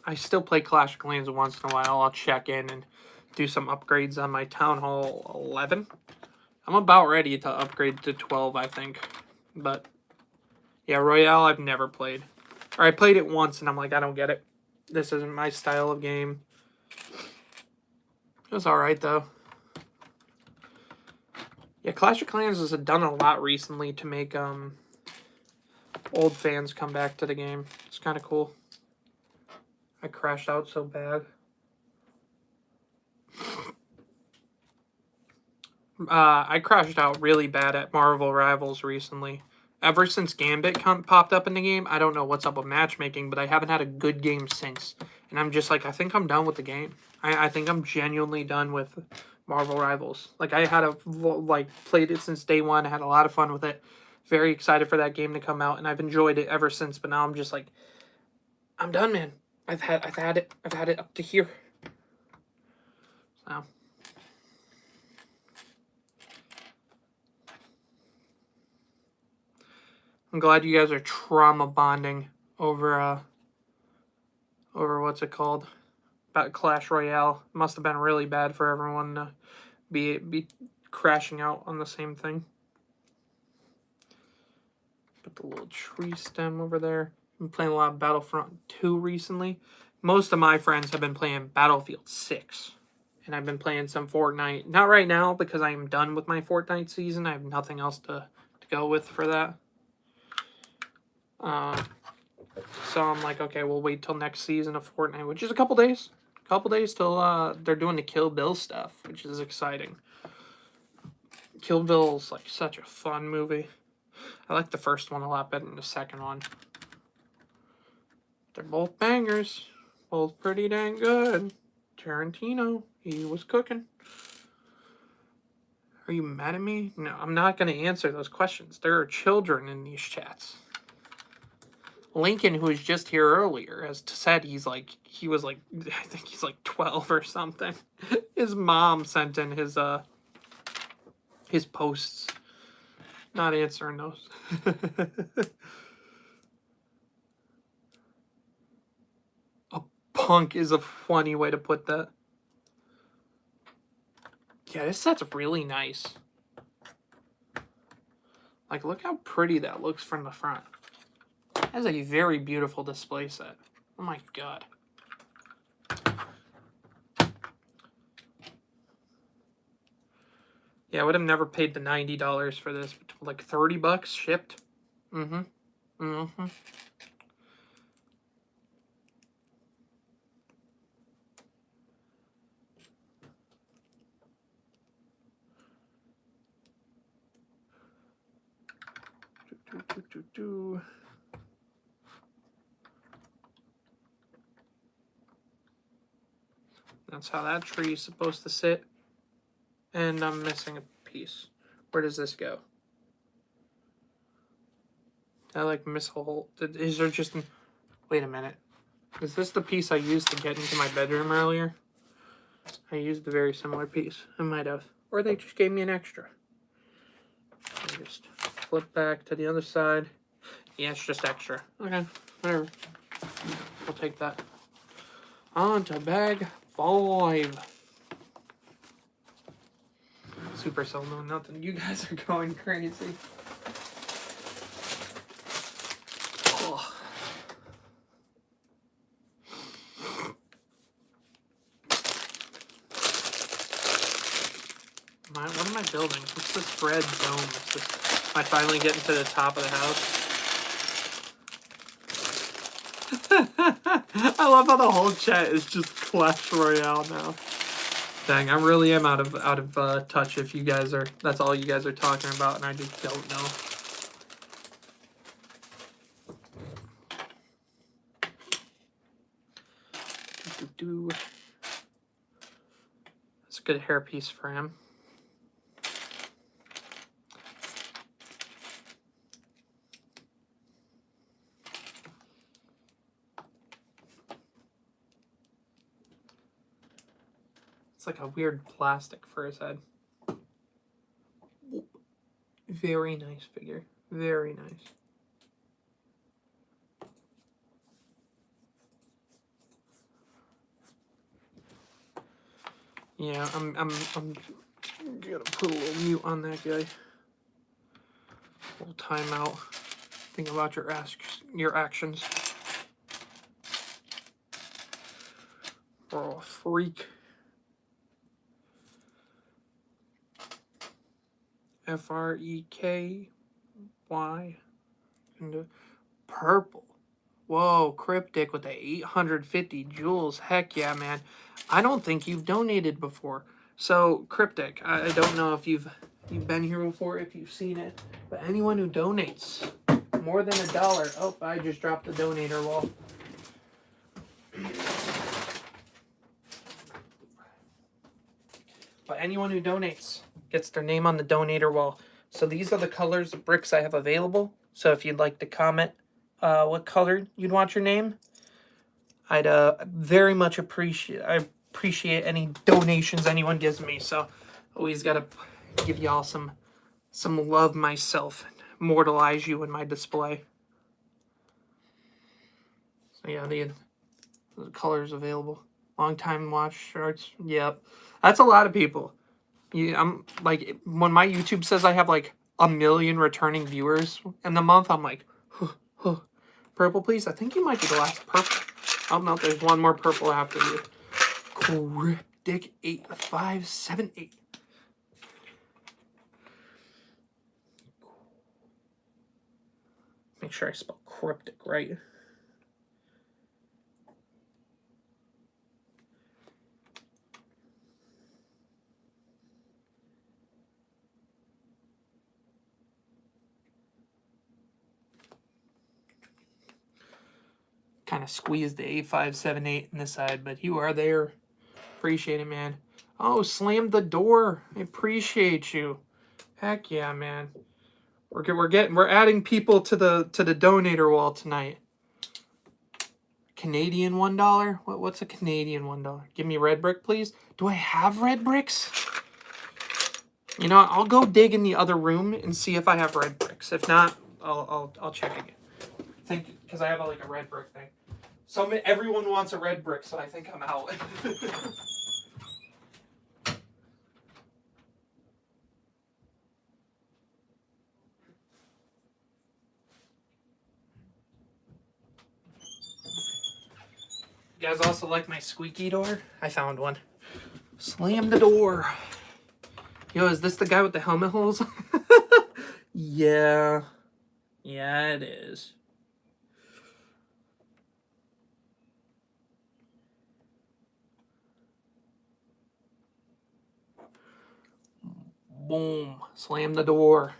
I still play Clash of Clans once in a while. I'll check in and do some upgrades on my Town Hall 11. I'm about ready to upgrade to 12, I think. But, yeah, Royale I've never played. Or I played it once and I'm like, I don't get it. This isn't my style of game. It was alright, though. Yeah, Clash of Clans has done a lot recently to make old fans come back to the game. It's kind of cool. I crashed out so bad. I crashed out really bad at Marvel Rivals recently. Ever since Gambit popped up in the game, I don't know what's up with matchmaking, but I haven't had a good game since. And I'm just like, I think I'm done with the game. I think I'm genuinely done with Marvel Rivals. Like, I had played it since day one. I had a lot of fun with it. Very excited for that game to come out, and I've enjoyed it ever since. But now I'm just like, I'm done, man. I've had it up to here. So. I'm glad you guys are trauma bonding over what's it called? About Clash Royale. Must have been really bad for everyone to be crashing out on the same thing. Put the little tree stem over there. I've been playing a lot of Battlefront 2 recently. Most of my friends have been playing Battlefield 6. And I've been playing some Fortnite. Not right now, because I am done with my Fortnite season. I have nothing else to go with for that. So I'm like, okay, we'll wait till next season of Fortnite, which is a couple days. A couple days till they're doing the Kill Bill stuff, which is exciting. Kill Bill's like such a fun movie. I like the first one a lot better than the second one. They're both bangers. Both pretty dang good. Tarantino, he was cooking. Are you mad at me? No, I'm not going to answer those questions. There are children in these chats. Lincoln, who was just here earlier, as said, he was like, I think he's like 12 or something. His mom sent in his posts. Not answering those. A punk is a funny way to put that. Yeah, this set's really nice. Like, look how pretty that looks from the front. That's a very beautiful display set. Oh my god. Yeah, I would have never paid the $90 for this. Like $30 shipped. Mm-hmm. Mm-hmm. That's how that tree is supposed to sit. And I'm missing a piece. Where does this go? I like miss a whole. Is there just? Wait a minute. Is this the piece I used to get into my bedroom earlier? I used a very similar piece. I might have. Or they just gave me an extra. I just flip back to the other side. Yeah, it's just extra. Okay, whatever. I'll take that. On to bag 5. Supercell doing nothing. You guys are going crazy. Oh. What am I building? What's this red dome? Am I finally getting to the top of the house? I love how the whole chat is just Clash Royale now. Dang, I really am out of touch if you guys are, that's all you guys are talking about and I just don't know. That's a good hairpiece for him. It's like a weird plastic for his head. Very nice figure. Very nice. Yeah, I'm gonna put a little mute on that guy. A little timeout. Think about your actions. Oh, freak. FREKY. And purple. Whoa, Cryptic with the 850 jewels. Heck yeah, man. I don't think you've donated before. So, Cryptic, I don't know if you've been here before, if you've seen it, but anyone who donates more than $1. Oh, I just dropped the donator wall. But anyone who donates gets their name on the donator wall. So these are the colors of bricks I have available. So if you'd like to comment what color you'd want your name, I'd very much appreciate any donations anyone gives me. So always gotta give y'all some love myself, immortalize you in my display. So yeah, the colors available. Long time watch shorts. Yep, that's a lot of people. Yeah, I'm like, when my YouTube says I have like 1 million returning viewers in the month, I'm like, purple, please. I think you might be the last purple. Oh no, there's one more purple after you. Cryptic 8578. Make sure I spell cryptic right. Kind of squeezed the 8578 in this side, but you are there. Appreciate it, man. Oh, slam the door. I appreciate you. Heck yeah, man. We're adding people to the donator wall tonight. Canadian $1? What's a Canadian $1? Give me red brick, please. Do I have red bricks? You know what? I'll go dig in the other room and see if I have red bricks. If not, I'll check again. I think because I have like a red brick thing. Everyone wants a red brick, so I think I'm out. You guys also like my squeaky door? I found one. Slam the door. Yo, is this the guy with the helmet holes? Yeah. Yeah, it is. Boom. Slam the door.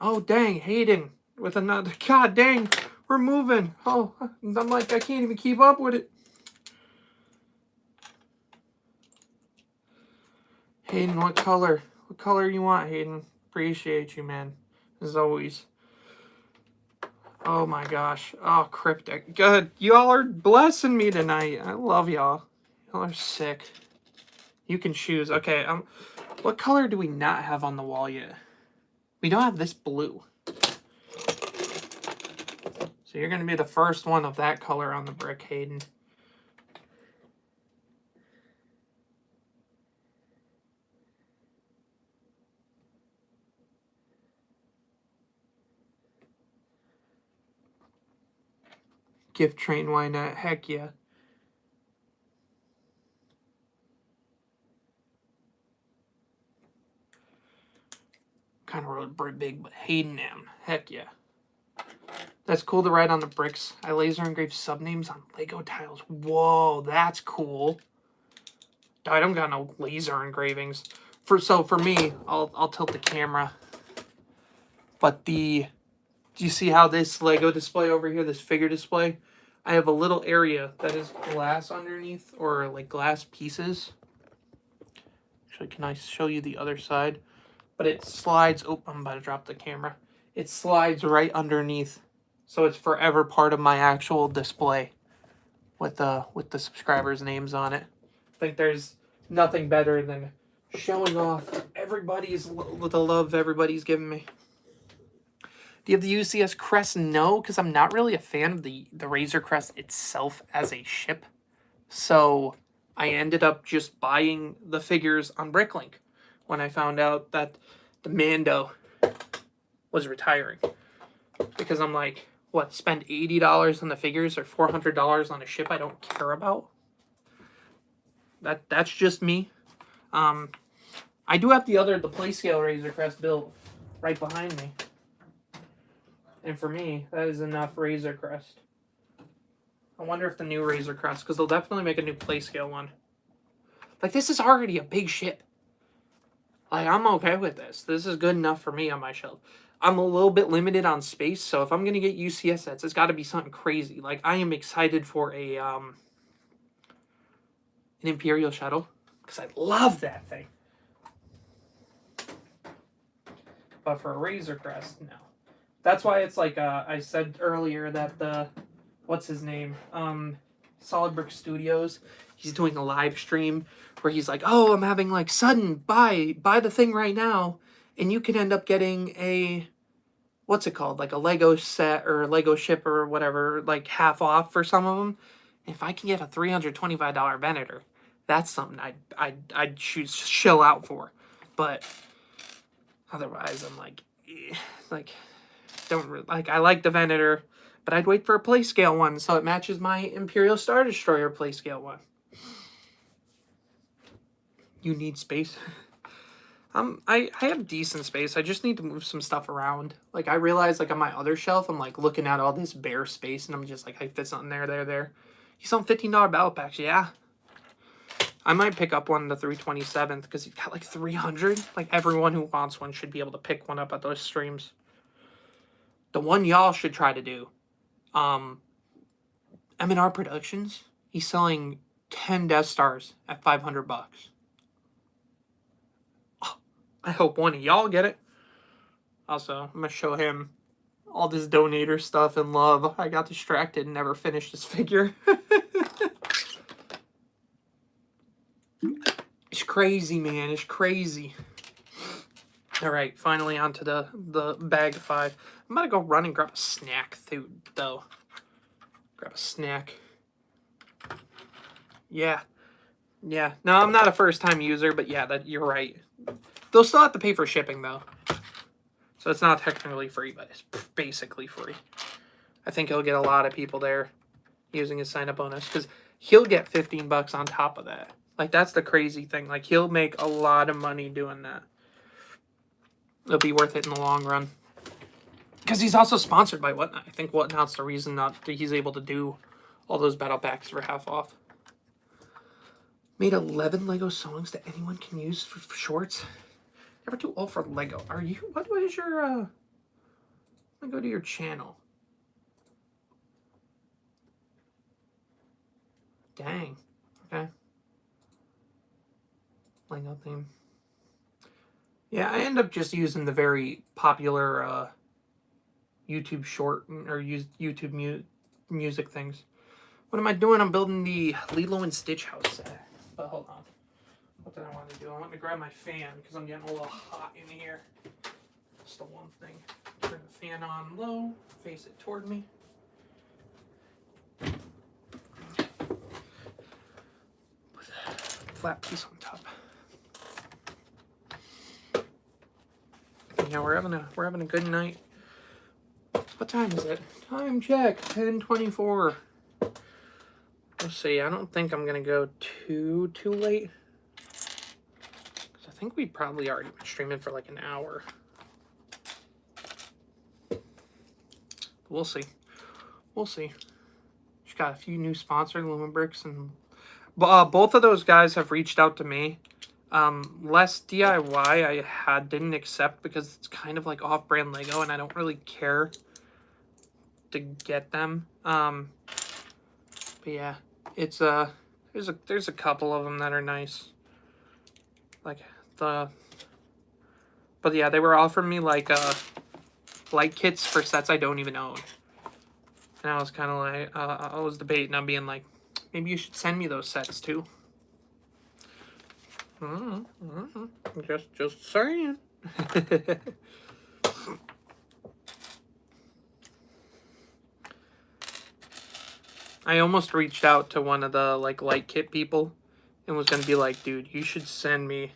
Oh, dang. Hayden. With another. God dang. We're moving. Oh, I'm like, I can't even keep up with it. Hayden, what color? What color you want, Hayden? Appreciate you, man. As always. Oh my gosh. Oh, cryptic. Good. Y'all are blessing me tonight. I love y'all. Y'all are sick. You can choose. Okay, what color do we not have on the wall yet? We don't have this blue. So you're going to be the first one of that color on the brick, Hayden. Gift train, why not? Heck yeah. Kind of really big, but Hayden M. Heck yeah. That's cool to write on the bricks. I laser engrave subnames on Lego tiles. Whoa, that's cool. I don't got no laser engravings. So for me, I'll tilt the camera. But do you see how this Lego display over here, this figure display? I have a little area that is glass underneath, or like glass pieces. Actually, can I show you the other side? But it slides. Oh, I'm about to drop the camera. It slides right underneath, so it's forever part of my actual display with the subscribers' names on it. I think there's nothing better than showing off the love everybody's giving me. Do you have the UCS Crest? No, because I'm not really a fan of the Razor Crest itself as a ship. So I ended up just buying the figures on Bricklink when I found out that the Mando was retiring. Because I'm like, what, spend $80 on the figures or $400 on a ship I don't care about? That's just me. I do have the PlayScale Razor Crest built right behind me. And for me, that is enough Razor Crest. I wonder if the new Razor Crest, because they'll definitely make a new PlayScale one. Like, this is already a big ship. Like, I'm okay with this. This is good enough for me on my shelf. I'm a little bit limited on space, so if I'm going to get UCS sets, it's got to be something crazy. Like, I am excited for an Imperial Shuttle, because I love that thing. But for a Razor Crest, no. That's why it's like, I said earlier that what's his name? Solid Brick Studios, he's doing a live stream where he's like, oh, I'm having like sudden buy the thing right now, and you can end up getting a, what's it called, like a Lego set or a Lego ship or whatever, like half off for some of them. And if I can get a $325 Venator, that's something I'd choose shell out for. But otherwise, I'm like, I like the Venator, but I'd wait for a PlayScale one so it matches my Imperial Star Destroyer PlayScale one. You need space. I have decent space. I just need to move some stuff around. Like, I realize, like, on my other shelf, I'm, like, looking at all this bare space, and I'm just like, I fit something there. You sell $15 battle packs, yeah. I might pick up one, the 327th, because he's got, like, 300. Like, everyone who wants one should be able to pick one up at those streams. The one y'all should try to do, M&R Productions, he's selling 10 Death Stars at $500. I hope one of y'all get it. Also, I'm going to show him all this donator stuff and love. I got distracted and never finished this figure. It's crazy, man. It's crazy. All right, finally onto the bag of 5. I'm about to go run and grab a snack, though. Grab a snack. Yeah. Yeah. No, I'm not a first-time user, but yeah, you're right. They'll still have to pay for shipping, though. So it's not technically free, but it's basically free. I think he'll get a lot of people there using his sign-up bonus, because he'll get $15 on top of that. Like, that's the crazy thing. Like, he'll make a lot of money doing that. It'll be worth it in the long run. Because he's also sponsored by Whatnot. I think Whatnot's the reason that he's able to do all those battle packs for half off. Made 11 Lego songs that anyone can use for shorts. Never too old for Lego. Are you? What is your? Let me go to your channel. Dang. Okay. Lego theme. Yeah, I end up just using the very popular YouTube short or YouTube music things. What am I doing? I'm building the Lilo and Stitch house set. But hold on. What did I want to do? I want to grab my fan because I'm getting a little hot in here. That's the one thing. Turn the fan on low. Face it toward me. Put a flat piece on top. Yeah, we're having a good night. What time is it? Time check. 10:24. Let's see. I don't think I'm gonna go too late. Cause I think we'd probably already been streaming for like an hour. We'll see. We'll see. Just got a few new sponsors, Lumenbricks, and both of those guys have reached out to me. Less DIY I didn't accept because it's kind of like off-brand Lego, and I don't really care to get them. But yeah, it's there's a couple of them that are nice. Like but yeah, they were offering me like light kits for sets I don't even own. And I was kind of like, I was debating on being like, maybe you should send me those sets too. Just saying. I almost reached out to one of the like light kit people and was gonna be like, dude, you should send me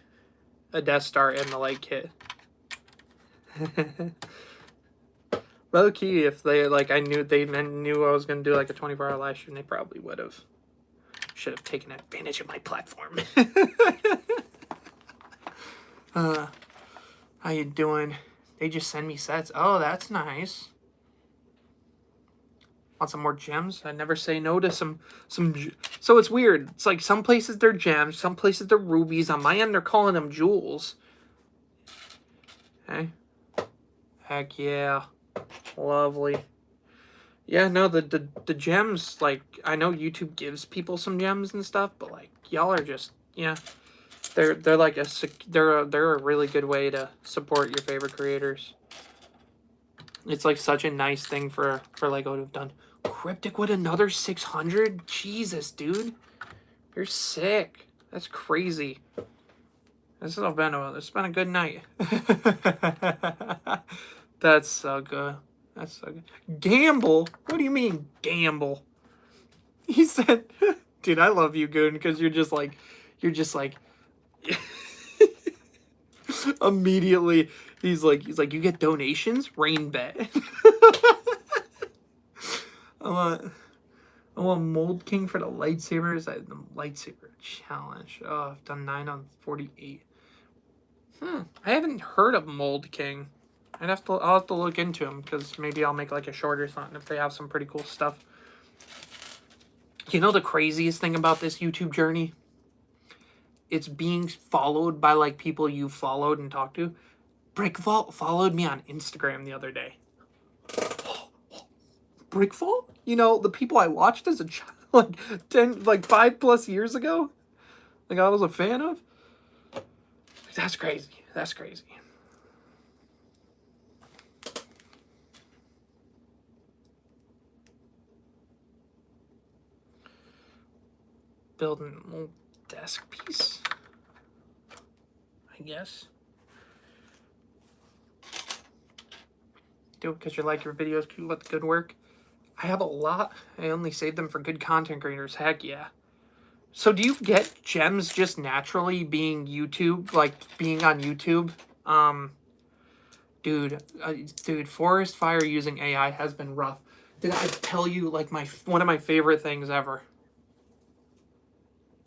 a Death Star and the light kit. Low key, if they like, I knew I was gonna do like a 24-hour live stream, they probably would have. Should have taken advantage of my platform. How you doing? They just send me sets. Oh, that's nice. Want some more gems? I never say no to some. So it's weird. It's like some places they're gems, some places they're rubies. On my end, they're calling them jewels. Okay. Heck yeah. Lovely. Yeah, no, the gems, like, I know YouTube gives people some gems and stuff, but like, y'all are just, yeah, they're like they're a really good way to support your favorite creators. It's like such a nice thing for Lego to have done. Cryptic with another 600? Jesus, dude, you're sick. That's crazy. It's been a good night. That's so good. That's so good. Gamble? What do you mean, gamble? He said, dude, I love you, Goon, because you're just like, immediately, he's like, you get donations? Rain bet. I want Mold King for the lightsabers. The lightsaber challenge. Oh, I've done 9 on 48. I haven't heard of Mold King. I'll have to look into them, because maybe I'll make like a short or something if they have some pretty cool stuff. You know the craziest thing about this YouTube journey? It's being followed by like people you followed and talked to. Brickvault followed me on Instagram the other day. Brickvault? You know, the people I watched as a child, like 5+ years ago? Like I was a fan of? That's crazy. That's crazy. Building a little desk piece, I guess. Do it because you like your videos, keep up the good work. I have a lot. I only save them for good content creators. Heck yeah. So do you get gems just naturally being YouTube, like being on YouTube? Dude, forest fire using AI has been rough. Did I tell you, like, one of my favorite things ever?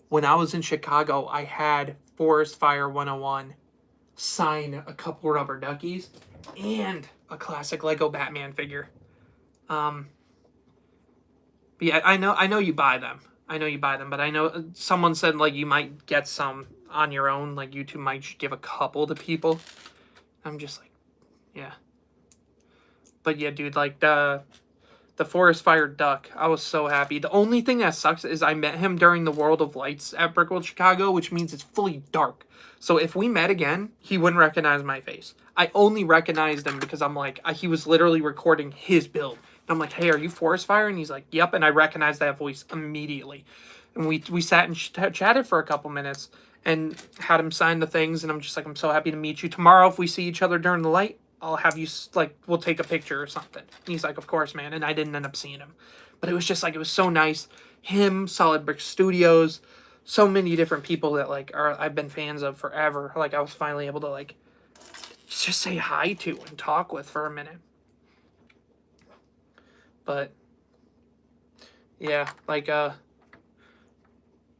When I was in Chicago, I had Forest Fire 101 sign a couple rubber duckies and a classic Lego Batman figure. But yeah, I know you buy them. I know you buy them, but I know someone said like you might get some on your own. Like YouTube might give a couple to people. I'm just like, yeah. But yeah, dude, like the Forest Fire duck, I was so happy. The only thing that sucks is I met him during the World of Lights at Brickworld Chicago, which means it's fully dark. So if we met again, he wouldn't recognize my face. I only recognized him because I'm like, he was literally recording his build. And I'm like, hey, are you Forest Fire? And he's like, yep. And I recognized that voice immediately. And we sat and chatted for a couple minutes and had him sign the things. And I'm just like, I'm so happy to meet you. Tomorrow, if we see each other during the light, I'll have you, like, we'll take a picture or something. And he's like, of course, man. And I didn't end up seeing him. But it was just like, it was so nice. Him, Solid Brick Studios, so many different people that, like, I've been fans of forever. Like, I was finally able to, like, just say hi to and talk with for a minute. But, yeah, like,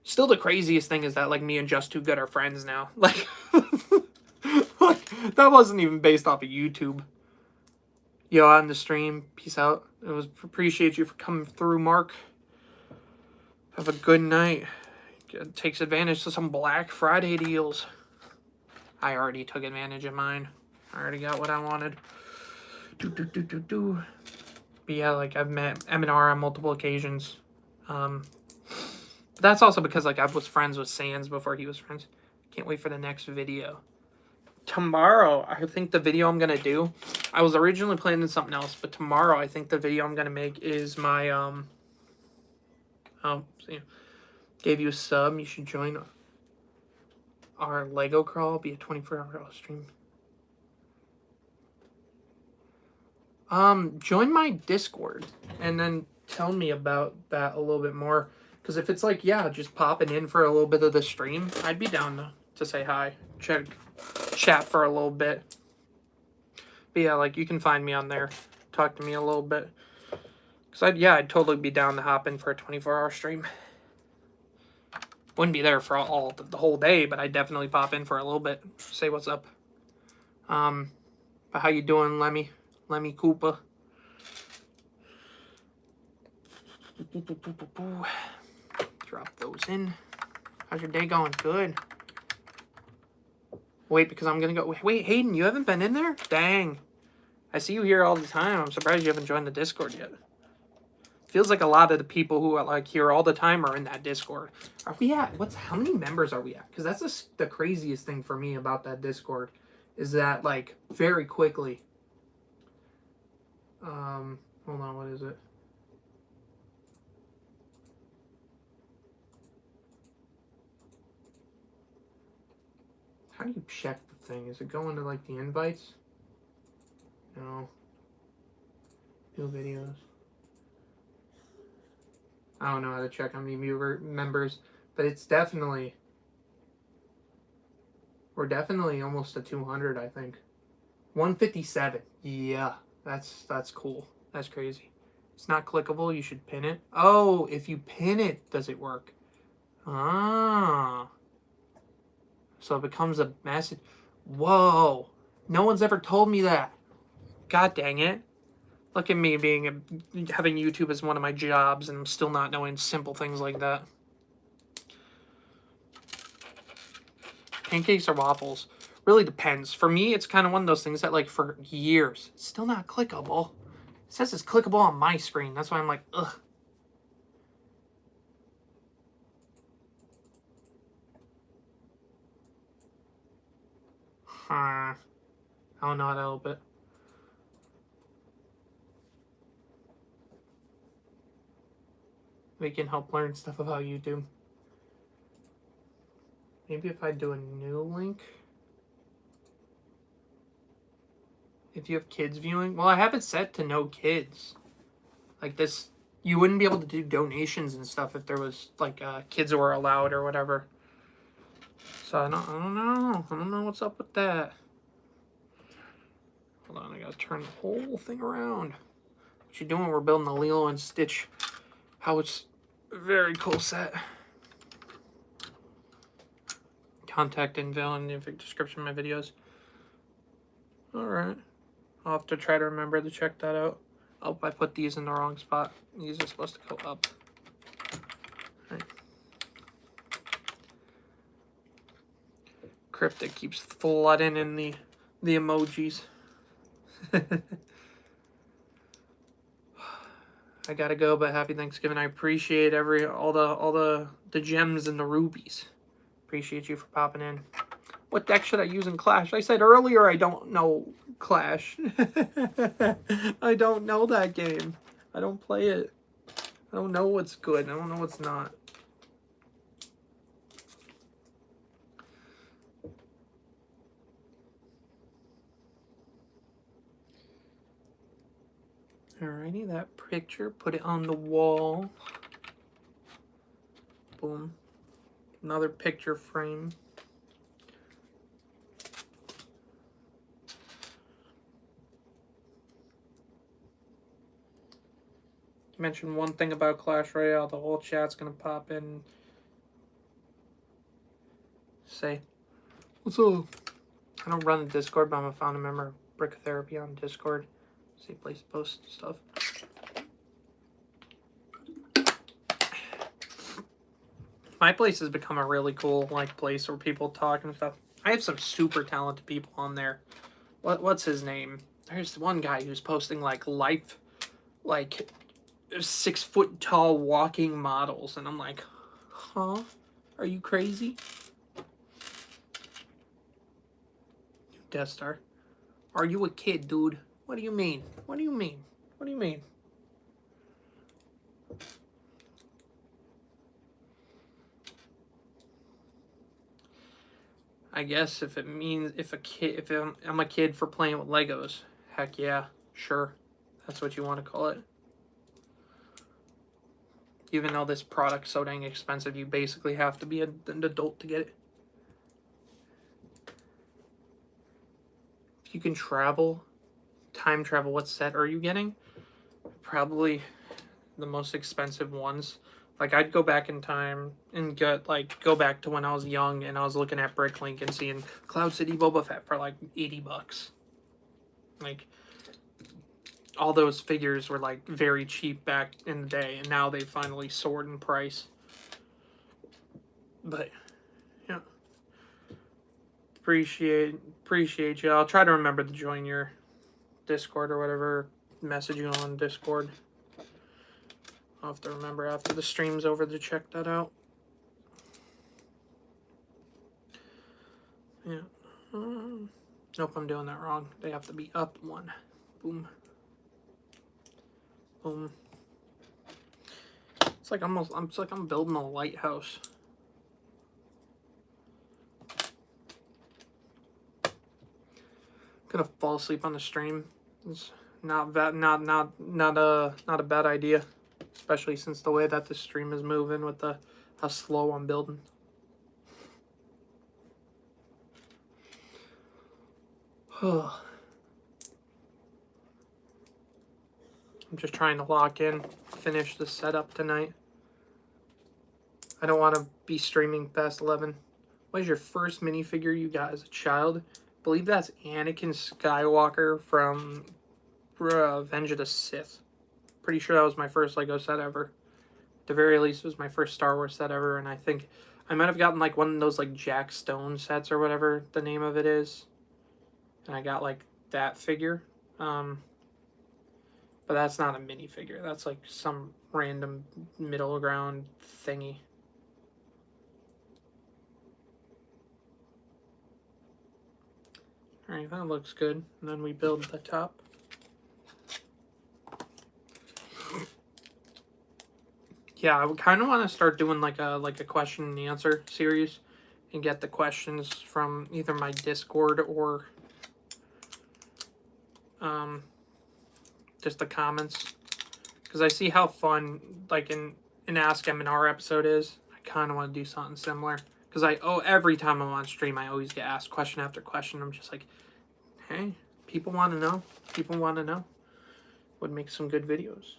still the craziest thing is that, like, me and Just Too Good are friends now. Like, that wasn't even based off of YouTube. Yo, on the stream. Peace out. Appreciate you for coming through, Mark. Have a good night. Takes advantage of some Black Friday deals. I already took advantage of mine. I already got what I wanted. But yeah, like I've met M&R on multiple occasions. That's also because like I was friends with Sans before he was friends. Can't wait for the next video. Tomorrow, I think the video I'm gonna do, I was originally planning something else, but tomorrow I think the video I'm gonna make is my gave you a sub, you should join our Lego crawl. It'll be a 24-hour stream. Join my Discord and then tell me about that a little bit more. Because if it's like, yeah, just popping in for a little bit of the stream, I'd be down to say hi, chat for a little bit. But yeah, like you can find me on there, talk to me a little bit. Because I'd totally be down to hop in for a 24-hour stream. Wouldn't be there for the whole day, but I'd definitely pop in for a little bit, say what's up. But how you doing, Lemmy Koopa? Drop those in. How's your day going? Good. Wait, because I'm gonna go. Wait, Hayden, you haven't been in there? Dang. I see you here all the time. I'm surprised you haven't joined the Discord yet. Feels like a lot of the people who are like here all the time are in that Discord. Are we at? How many members are we at? Because that's the craziest thing for me about that Discord, is that like very quickly. Hold on, what is it? How do you check the thing? Is it going to like the invites? No. New videos. I don't know how to check how many members, but it's definitely, we're definitely almost to 200, I think. 157. Yeah, that's cool. That's crazy. It's not clickable. You should pin it. Oh, if you pin it, does it work? Ah. So it becomes a message. Whoa. No one's ever told me that. God dang it. Look at me having YouTube as one of my jobs and I'm still not knowing simple things like that. Pancakes or waffles? Really depends. For me, it's kind of one of those things that like for years, it's still not clickable. It says it's clickable on my screen. That's why I'm like, ugh. I don't know how to help it. We can help learn stuff about YouTube. Maybe if I do a new link. If you have kids viewing. Well, I have it set to no kids. Like this, you wouldn't be able to do donations and stuff if there was like kids were allowed or whatever. So I don't know what's up with that. Hold on, I gotta turn the whole thing around. What you doing? We're building the Lilo and Stitch house. Very cool set. Contact info in the description of my videos. Alright. I'll have to try to remember to check that out. Oh, I put these in the wrong spot. These are supposed to go up. Right. Cryptic keeps flooding in the emojis. I gotta go, but happy Thanksgiving. I appreciate all the gems and the rubies. Appreciate you for popping in. What deck should I use in Clash? I said earlier I don't know Clash. I don't know that game. I don't play it. I don't know what's good. I don't know what's not. Alrighty, that picture. Put it on the wall. Boom. Another picture frame. Mention one thing about Clash Royale, the whole chat's gonna pop in. Say, what's up? I don't run the Discord, but I'm a founder member of Brick Therapy on Discord. See place to post stuff. My place has become a really cool place where people talk and stuff. I have some super talented people on there. What's his name? There's one guy who's posting life 6 foot tall walking models, and I'm like, huh? Are you crazy? Death Star. Are you a kid, dude? What do you mean? What do you mean? What do you mean? I guess if it means if I'm a kid for playing with Legos, heck yeah, sure. That's what you want to call it. Even though this product's so dang expensive, you basically have to be an adult to get it. If you can travel, time travel, what set are you getting? Probably the most expensive ones. Like, I'd go back in time and go back to when I was young and I was looking at Bricklink and seeing Cloud City Boba Fett for like $80. Like, all those figures were like very cheap back in the day, and now they finally soared in price. But yeah, appreciate you. I'll try to remember to join your Discord or whatever, message you on Discord. I'll have to remember after the stream's over to check that out. Yeah. Nope, I'm doing that wrong. They have to be up 1. Boom. Boom. It's like I'm building a lighthouse. Gonna fall asleep on the stream. It's not a bad idea, especially since the way that the stream is moving with how slow I'm building. I'm just trying to lock in, finish the setup tonight. I don't want to be streaming past 11. What is your first minifigure you got as a child? I believe that's Anakin Skywalker from Revenge of the Sith. Pretty sure that was my first Lego set ever. At the very least, it was my first Star Wars set ever, and I think I might have gotten like one of those like Jack Stone sets or whatever the name of it is. And I got like that figure. But that's not a minifigure. That's like some random middle ground thingy. Alright, that looks good. And then we build the top. Yeah, I would kind of want to start doing like a question and answer series and get the questions from either my Discord or just the comments, because I see how fun like an Ask M and R episode is. I kind of want to do something similar, because every time I'm on stream I always get asked question after question. I'm just like, hey, people want to know. People want to know. Would make some good videos.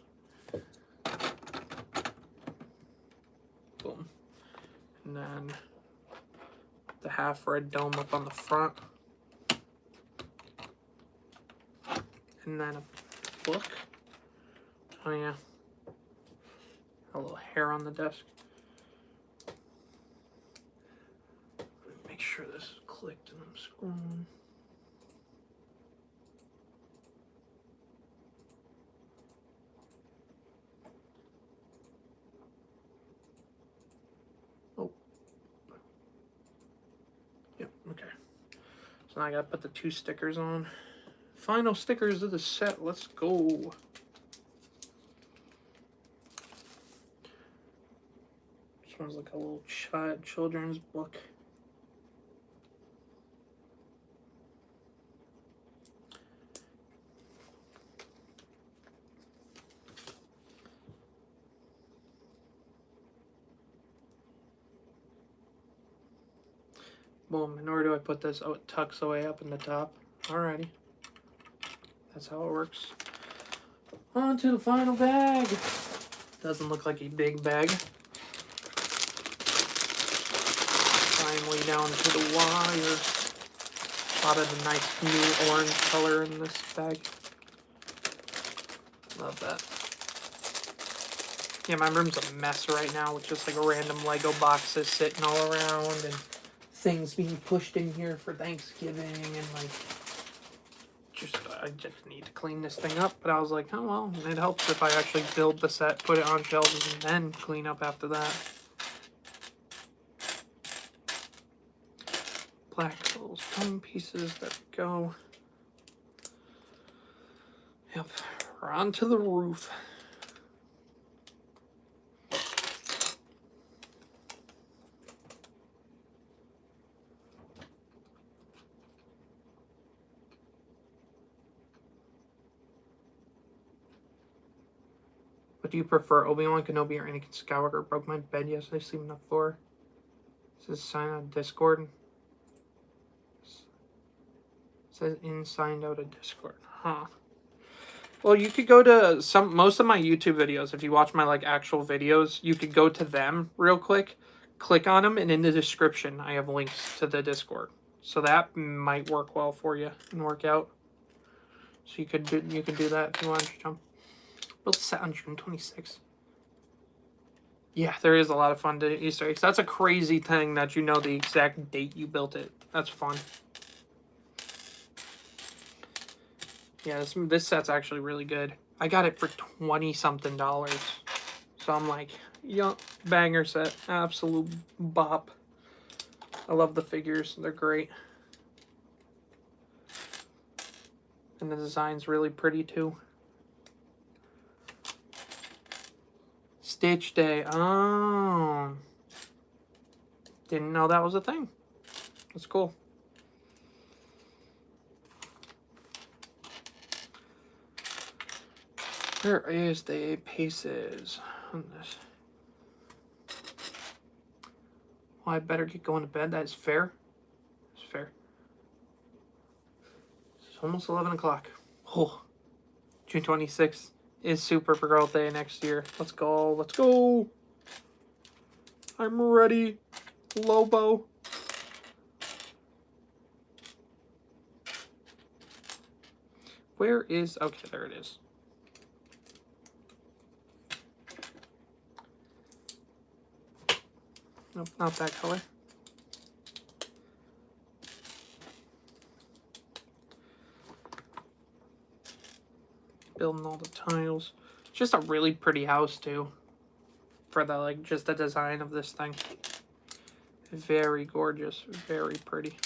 Boom. And then the half red dome up on the front. And then a book. Oh yeah. A little hair on the desk. Make sure this is clicked and I'm scrolling. Oh. Yep, okay. So now I gotta put the 2 stickers on. Final stickers of the set. Let's go. This one's like a little children's book. Boom. And where do I put this? Oh, it tucks away up in the top. Alrighty. That's how it works. On to the final bag. Doesn't look like a big bag. Finally down to the wire. A lot of the nice new orange color in this bag. Love that. Yeah, my room's a mess right now with just like random Lego boxes sitting all around and things being pushed in here for Thanksgiving, and like I just need to clean this thing up. But I was like, oh well, it helps if I actually build the set, put it on shelves, and then clean up after that. Black little stone pieces that go. Yep, we're onto the roof. What do you prefer, Obi-Wan Kenobi or Anakin Skywalker? Broke my bed yesterday, sleeping on the floor. This is sign out of Discord. It says in signed out of Discord. Huh. Well, you could go to most of my YouTube videos. If you watch my like actual videos, you could go to them real quick, click on them, and in the description I have links to the Discord. So that might work well for you and work out. So you could do that if you want to jump. Built a set on June 26th. Yeah, there is a lot of fun Easter eggs. That's a crazy thing that you know the exact date you built it. That's fun. Yeah, this set's actually really good. I got it for $20-something. So I'm like, yeah, banger set. Absolute bop. I love the figures. They're great. And the design's really pretty too. Stitch Day. Oh. Didn't know that was a thing. That's cool. Where is the paces on this? Well, I better get going to bed. That is fair. It's fair. It's almost 11 o'clock. Oh. June 26th is Super Girl Day next year. Let's go. Let's go. I'm ready. Lobo. Where is... Okay, there it is. Nope, not that color. Building all the tiles. Just a really pretty house too. For the like just the design of this thing. Very gorgeous, very pretty.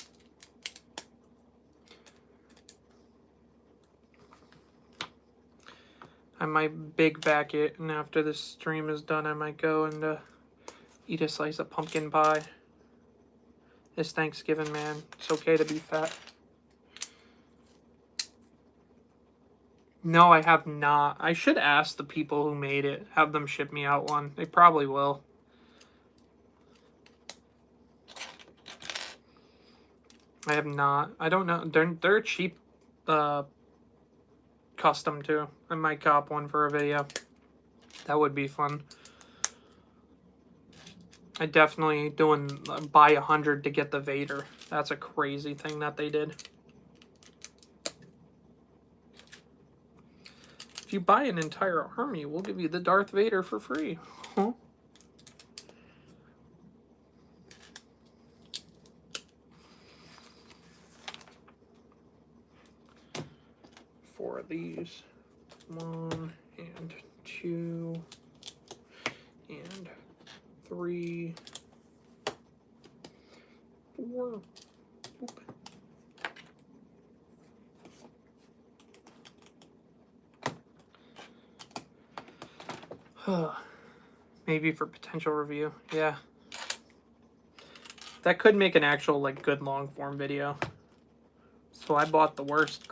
I might big back it, and after this stream is done, I might go and eat a slice of pumpkin pie. It's Thanksgiving, man. It's okay to be fat. No, I have not. I should ask the people who made it, have them ship me out one. They probably will. I have not. I don't know. They're cheap custom too. I might cop one for a video. That would be fun. I definitely doing buy 100 to get the Vader. That's a crazy thing that they did. If you buy an entire army, we'll give you the Darth Vader for free. Huh? Four of these. 1 and 2 and 3, 4. Maybe for potential review. Yeah. That could make an actual like good long form video. So I bought the worst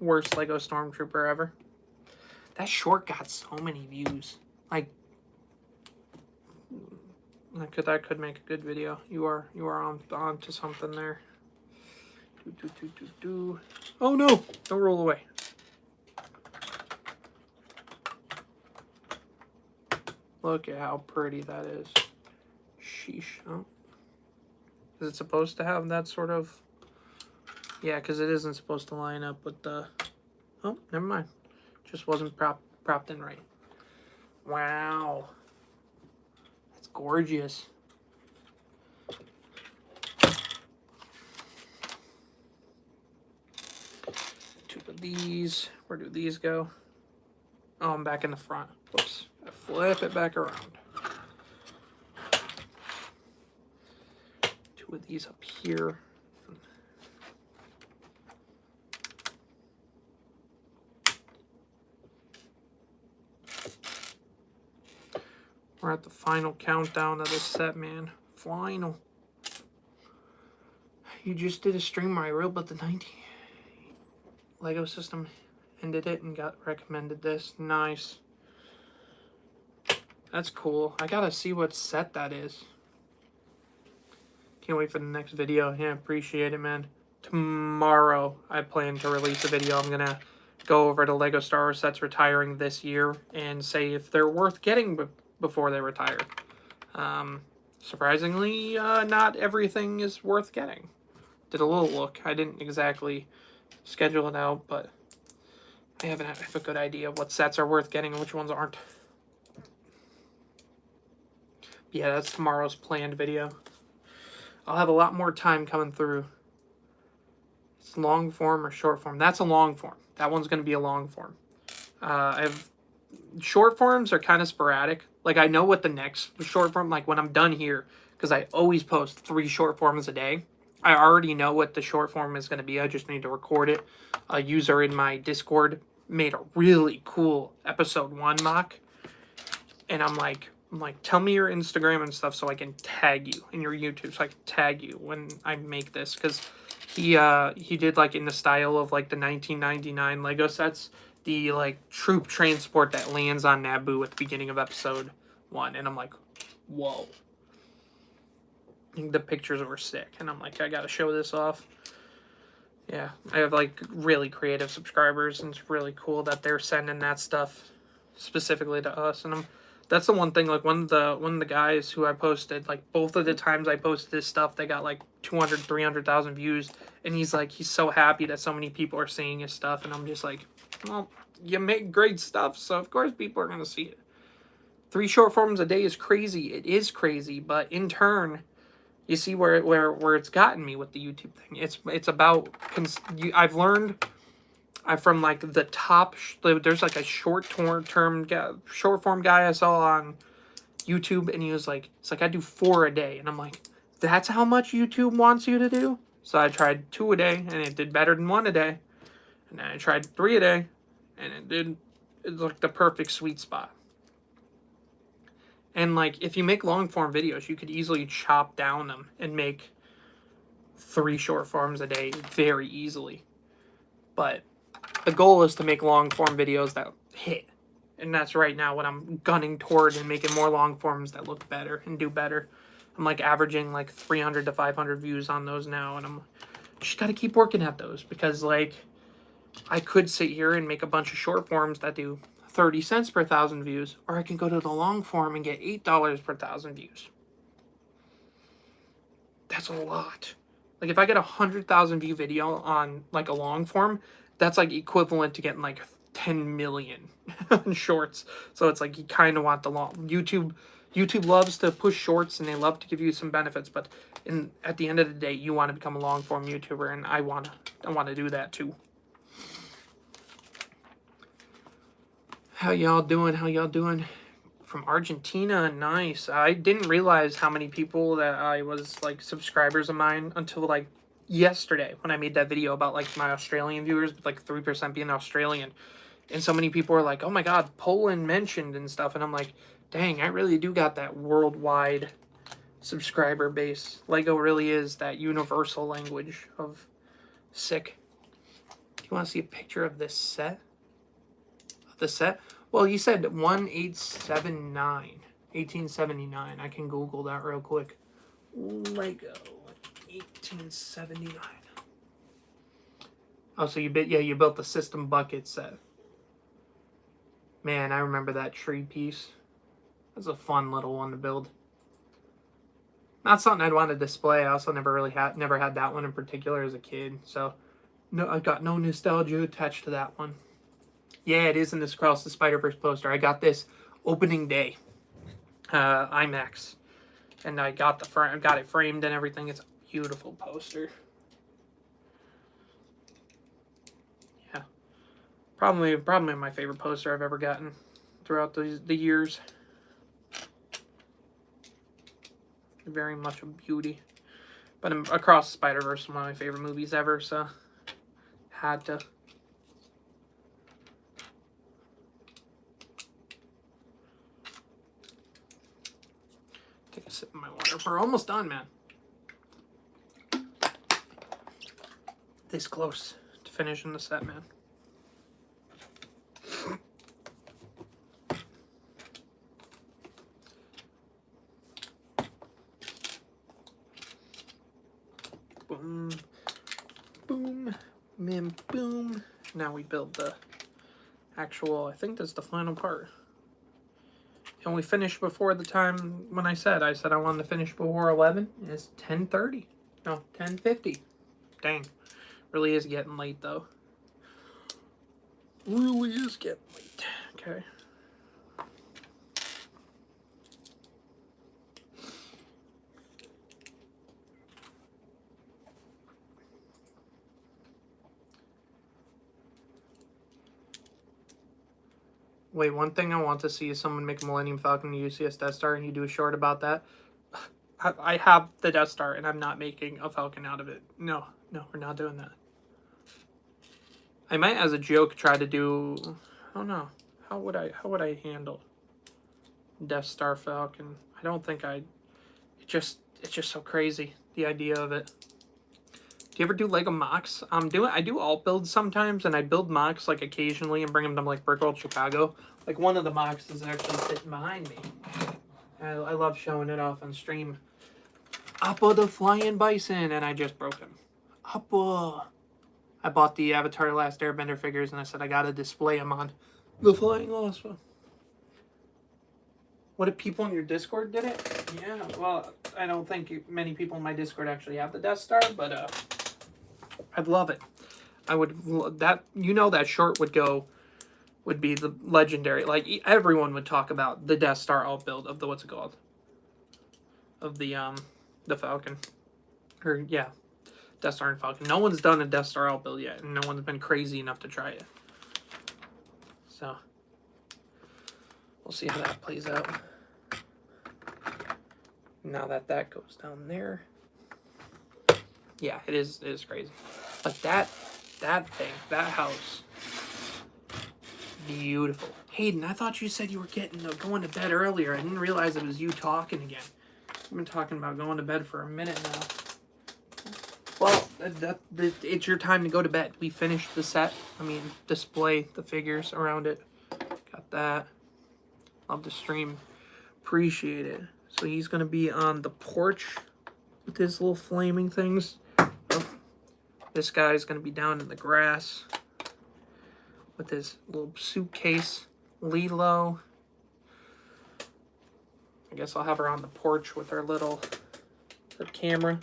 worst Lego Stormtrooper ever. That short got so many views. Like that could make a good video. You are on to something there. Oh no! Don't roll away. Look at how pretty that is. Sheesh. Oh. Is it supposed to have that sort of... Yeah, because it isn't supposed to line up with the... Oh, never mind. Just wasn't propped in right. Wow. That's gorgeous. Two of these. Where do these go? Oh, I'm back in the front. Whoops. I flip it back around. Two of these up here. We're at the final countdown of this set, man. Final. You just did a stream where I wrote about the 90 Lego system, ended it, and got recommended this. Nice. That's cool. I gotta see what set that is. Can't wait for the next video. Yeah, appreciate it, man. Tomorrow, I plan to release a video. I'm gonna go over to Lego Star Wars sets retiring this year and say if they're worth getting before they retire. Surprisingly, not everything is worth getting. Did a little look. I didn't exactly schedule it out, but I have a good idea of what sets are worth getting and which ones aren't. Yeah, that's tomorrow's planned video. I'll have a lot more time coming through. It's long form or short form. That's a long form. That one's going to be a long form. Short forms are kind of sporadic. Like, I know what the next short form, like when I'm done here, because I always post 3 short forms a day. I already know what the short form is going to be. I just need to record it. A user in my Discord made a really cool episode 1 mock. And I'm like, tell me your Instagram and stuff so I can tag you in your YouTube, so I can tag you when I make this. Because he did like in the style of like the 1999 Lego sets, the like troop transport that lands on Naboo at the beginning of episode 1. And I'm like, whoa. The pictures were sick. And I'm like, I gotta show this off. Yeah, I have like really creative subscribers, and it's really cool that they're sending that stuff specifically to us. And that's the one thing, like one of the guys who I posted, like both of the times I posted this stuff, they got like 200, 300,000 views. And he's like, he's so happy that so many people are seeing his stuff. And I'm just like, well, you make great stuff, so of course people are going to see it. 3 short forms a day is crazy. It is crazy, but in turn, you see where it's gotten me with the YouTube thing. It's about, I've learned from like the top, there's like a short form guy I saw on YouTube, and he was like, it's like I do 4 a day. And I'm like, that's how much YouTube wants you to do? So I tried 2 a day, and it did better than 1 a day. And then I tried 3 a day, and It's like the perfect sweet spot. And like if you make long form videos, you could easily chop down them and make 3 short forms a day very easily. But the goal is to make long form videos that hit. And that's right now what I'm gunning toward, and making more long forms that look better and do better. I'm like averaging like 300 to 500 views on those now, and I'm just got to keep working at those, because like I could sit here and make a bunch of short forms that do 30 cents per 1,000 views, or I can go to the long form and get $8 per 1,000 views. That's a lot. Like if I get a 100,000 view video on like a long form, that's like equivalent to getting like 10 million shorts. So it's like you kind of want the long. YouTube loves to push shorts, and they love to give you some benefits, but at the end of the day, you want to become a long form YouTuber, and I want to do that too. How y'all doing? How y'all doing? From Argentina, nice. I didn't realize how many people that I was like subscribers of mine until like yesterday, when I made that video about like my Australian viewers, with like 3% being Australian. And so many people are like, oh my god, Poland mentioned and stuff. And I'm like, dang, I really do got that worldwide subscriber base. Lego really is that universal language of sick. Do you want to see a picture of this set? The set? Well, you said 1879. I can Google that real quick. Lego 1879. Oh, so you built the System Bucket set. Man, I remember that tree piece. That's a fun little one to build. Not something I'd want to display. I also never had that one in particular as a kid. So no, I got no nostalgia attached to that one. Yeah, it is in this Across the Spider-Verse poster. I got this opening day, IMAX, and I got it framed and everything. It's a beautiful poster. Yeah, probably my favorite poster I've ever gotten throughout the years. Very much a beauty. But Across the Spider-Verse is one of my favorite movies ever, so had to. Take a sip of my water. We're almost done, man. This close to finishing the set, man. Boom, boom, man, boom. Now we build the actual, I think that's the final part. And we finished before the time when I said I wanted to finish before 11. It's 10:30. No, 10:50. Dang. Really is getting late, though. Really is getting late. Okay. Wait, one thing I want to see is someone make a Millennium Falcon and UCS Death Star, and you do a short about that. I have the Death Star, and I'm not making a Falcon out of it. No, we're not doing that. I might, as a joke, try to do. I don't know. How would I handle Death Star Falcon? I don't think I'd. It's just so crazy, the idea of it. Do you ever do Lego MOCs? I do alt builds sometimes, and I build MOCs like occasionally and bring them to like Brick World Chicago. Like one of the MOCs is actually sitting behind me. I love showing it off on stream. Appa the Flying Bison, and I just broke him. Appa. I bought the Avatar: The Last Airbender figures, and I said I gotta display them on the Flying Ospa. What if people in your Discord did it? Yeah, well, I don't think many people in my Discord actually have the Death Star, but I'd love it. I would that short would be the legendary. Like everyone would talk about the Death Star alt build of the what's it called? Of the Falcon. Or yeah, Death Star and Falcon. No one's done a Death Star alt build yet, and no one's been crazy enough to try it. So we'll see how that plays out. Now that goes down there. Yeah, it is crazy. But that thing, that house, beautiful. Hayden, I thought you said you were going to bed earlier. I didn't realize it was you talking again. I've been talking about going to bed for a minute now. Well, it's your time to go to bed. We finished the set. Display the figures around it. Got that. Love the stream. Appreciate it. So he's going to be on the porch with his little flaming things. Oh, this guy's going to be down in the grass with his little suitcase. Lilo. I guess I'll have her on the porch with her her camera.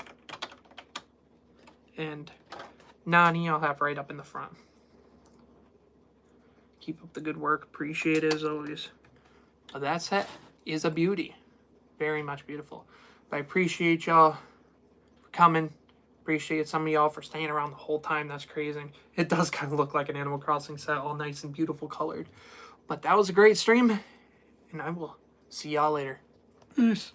And Nani I'll have right up in the front. Keep up the good work. Appreciate it as always. But that set is a beauty. Very much beautiful. But I appreciate y'all for coming. Appreciate some of y'all for staying around the whole time. That's crazy. It does kind of look like an Animal Crossing set, all nice and beautiful colored. But that was a great stream. And I will see y'all later. Peace.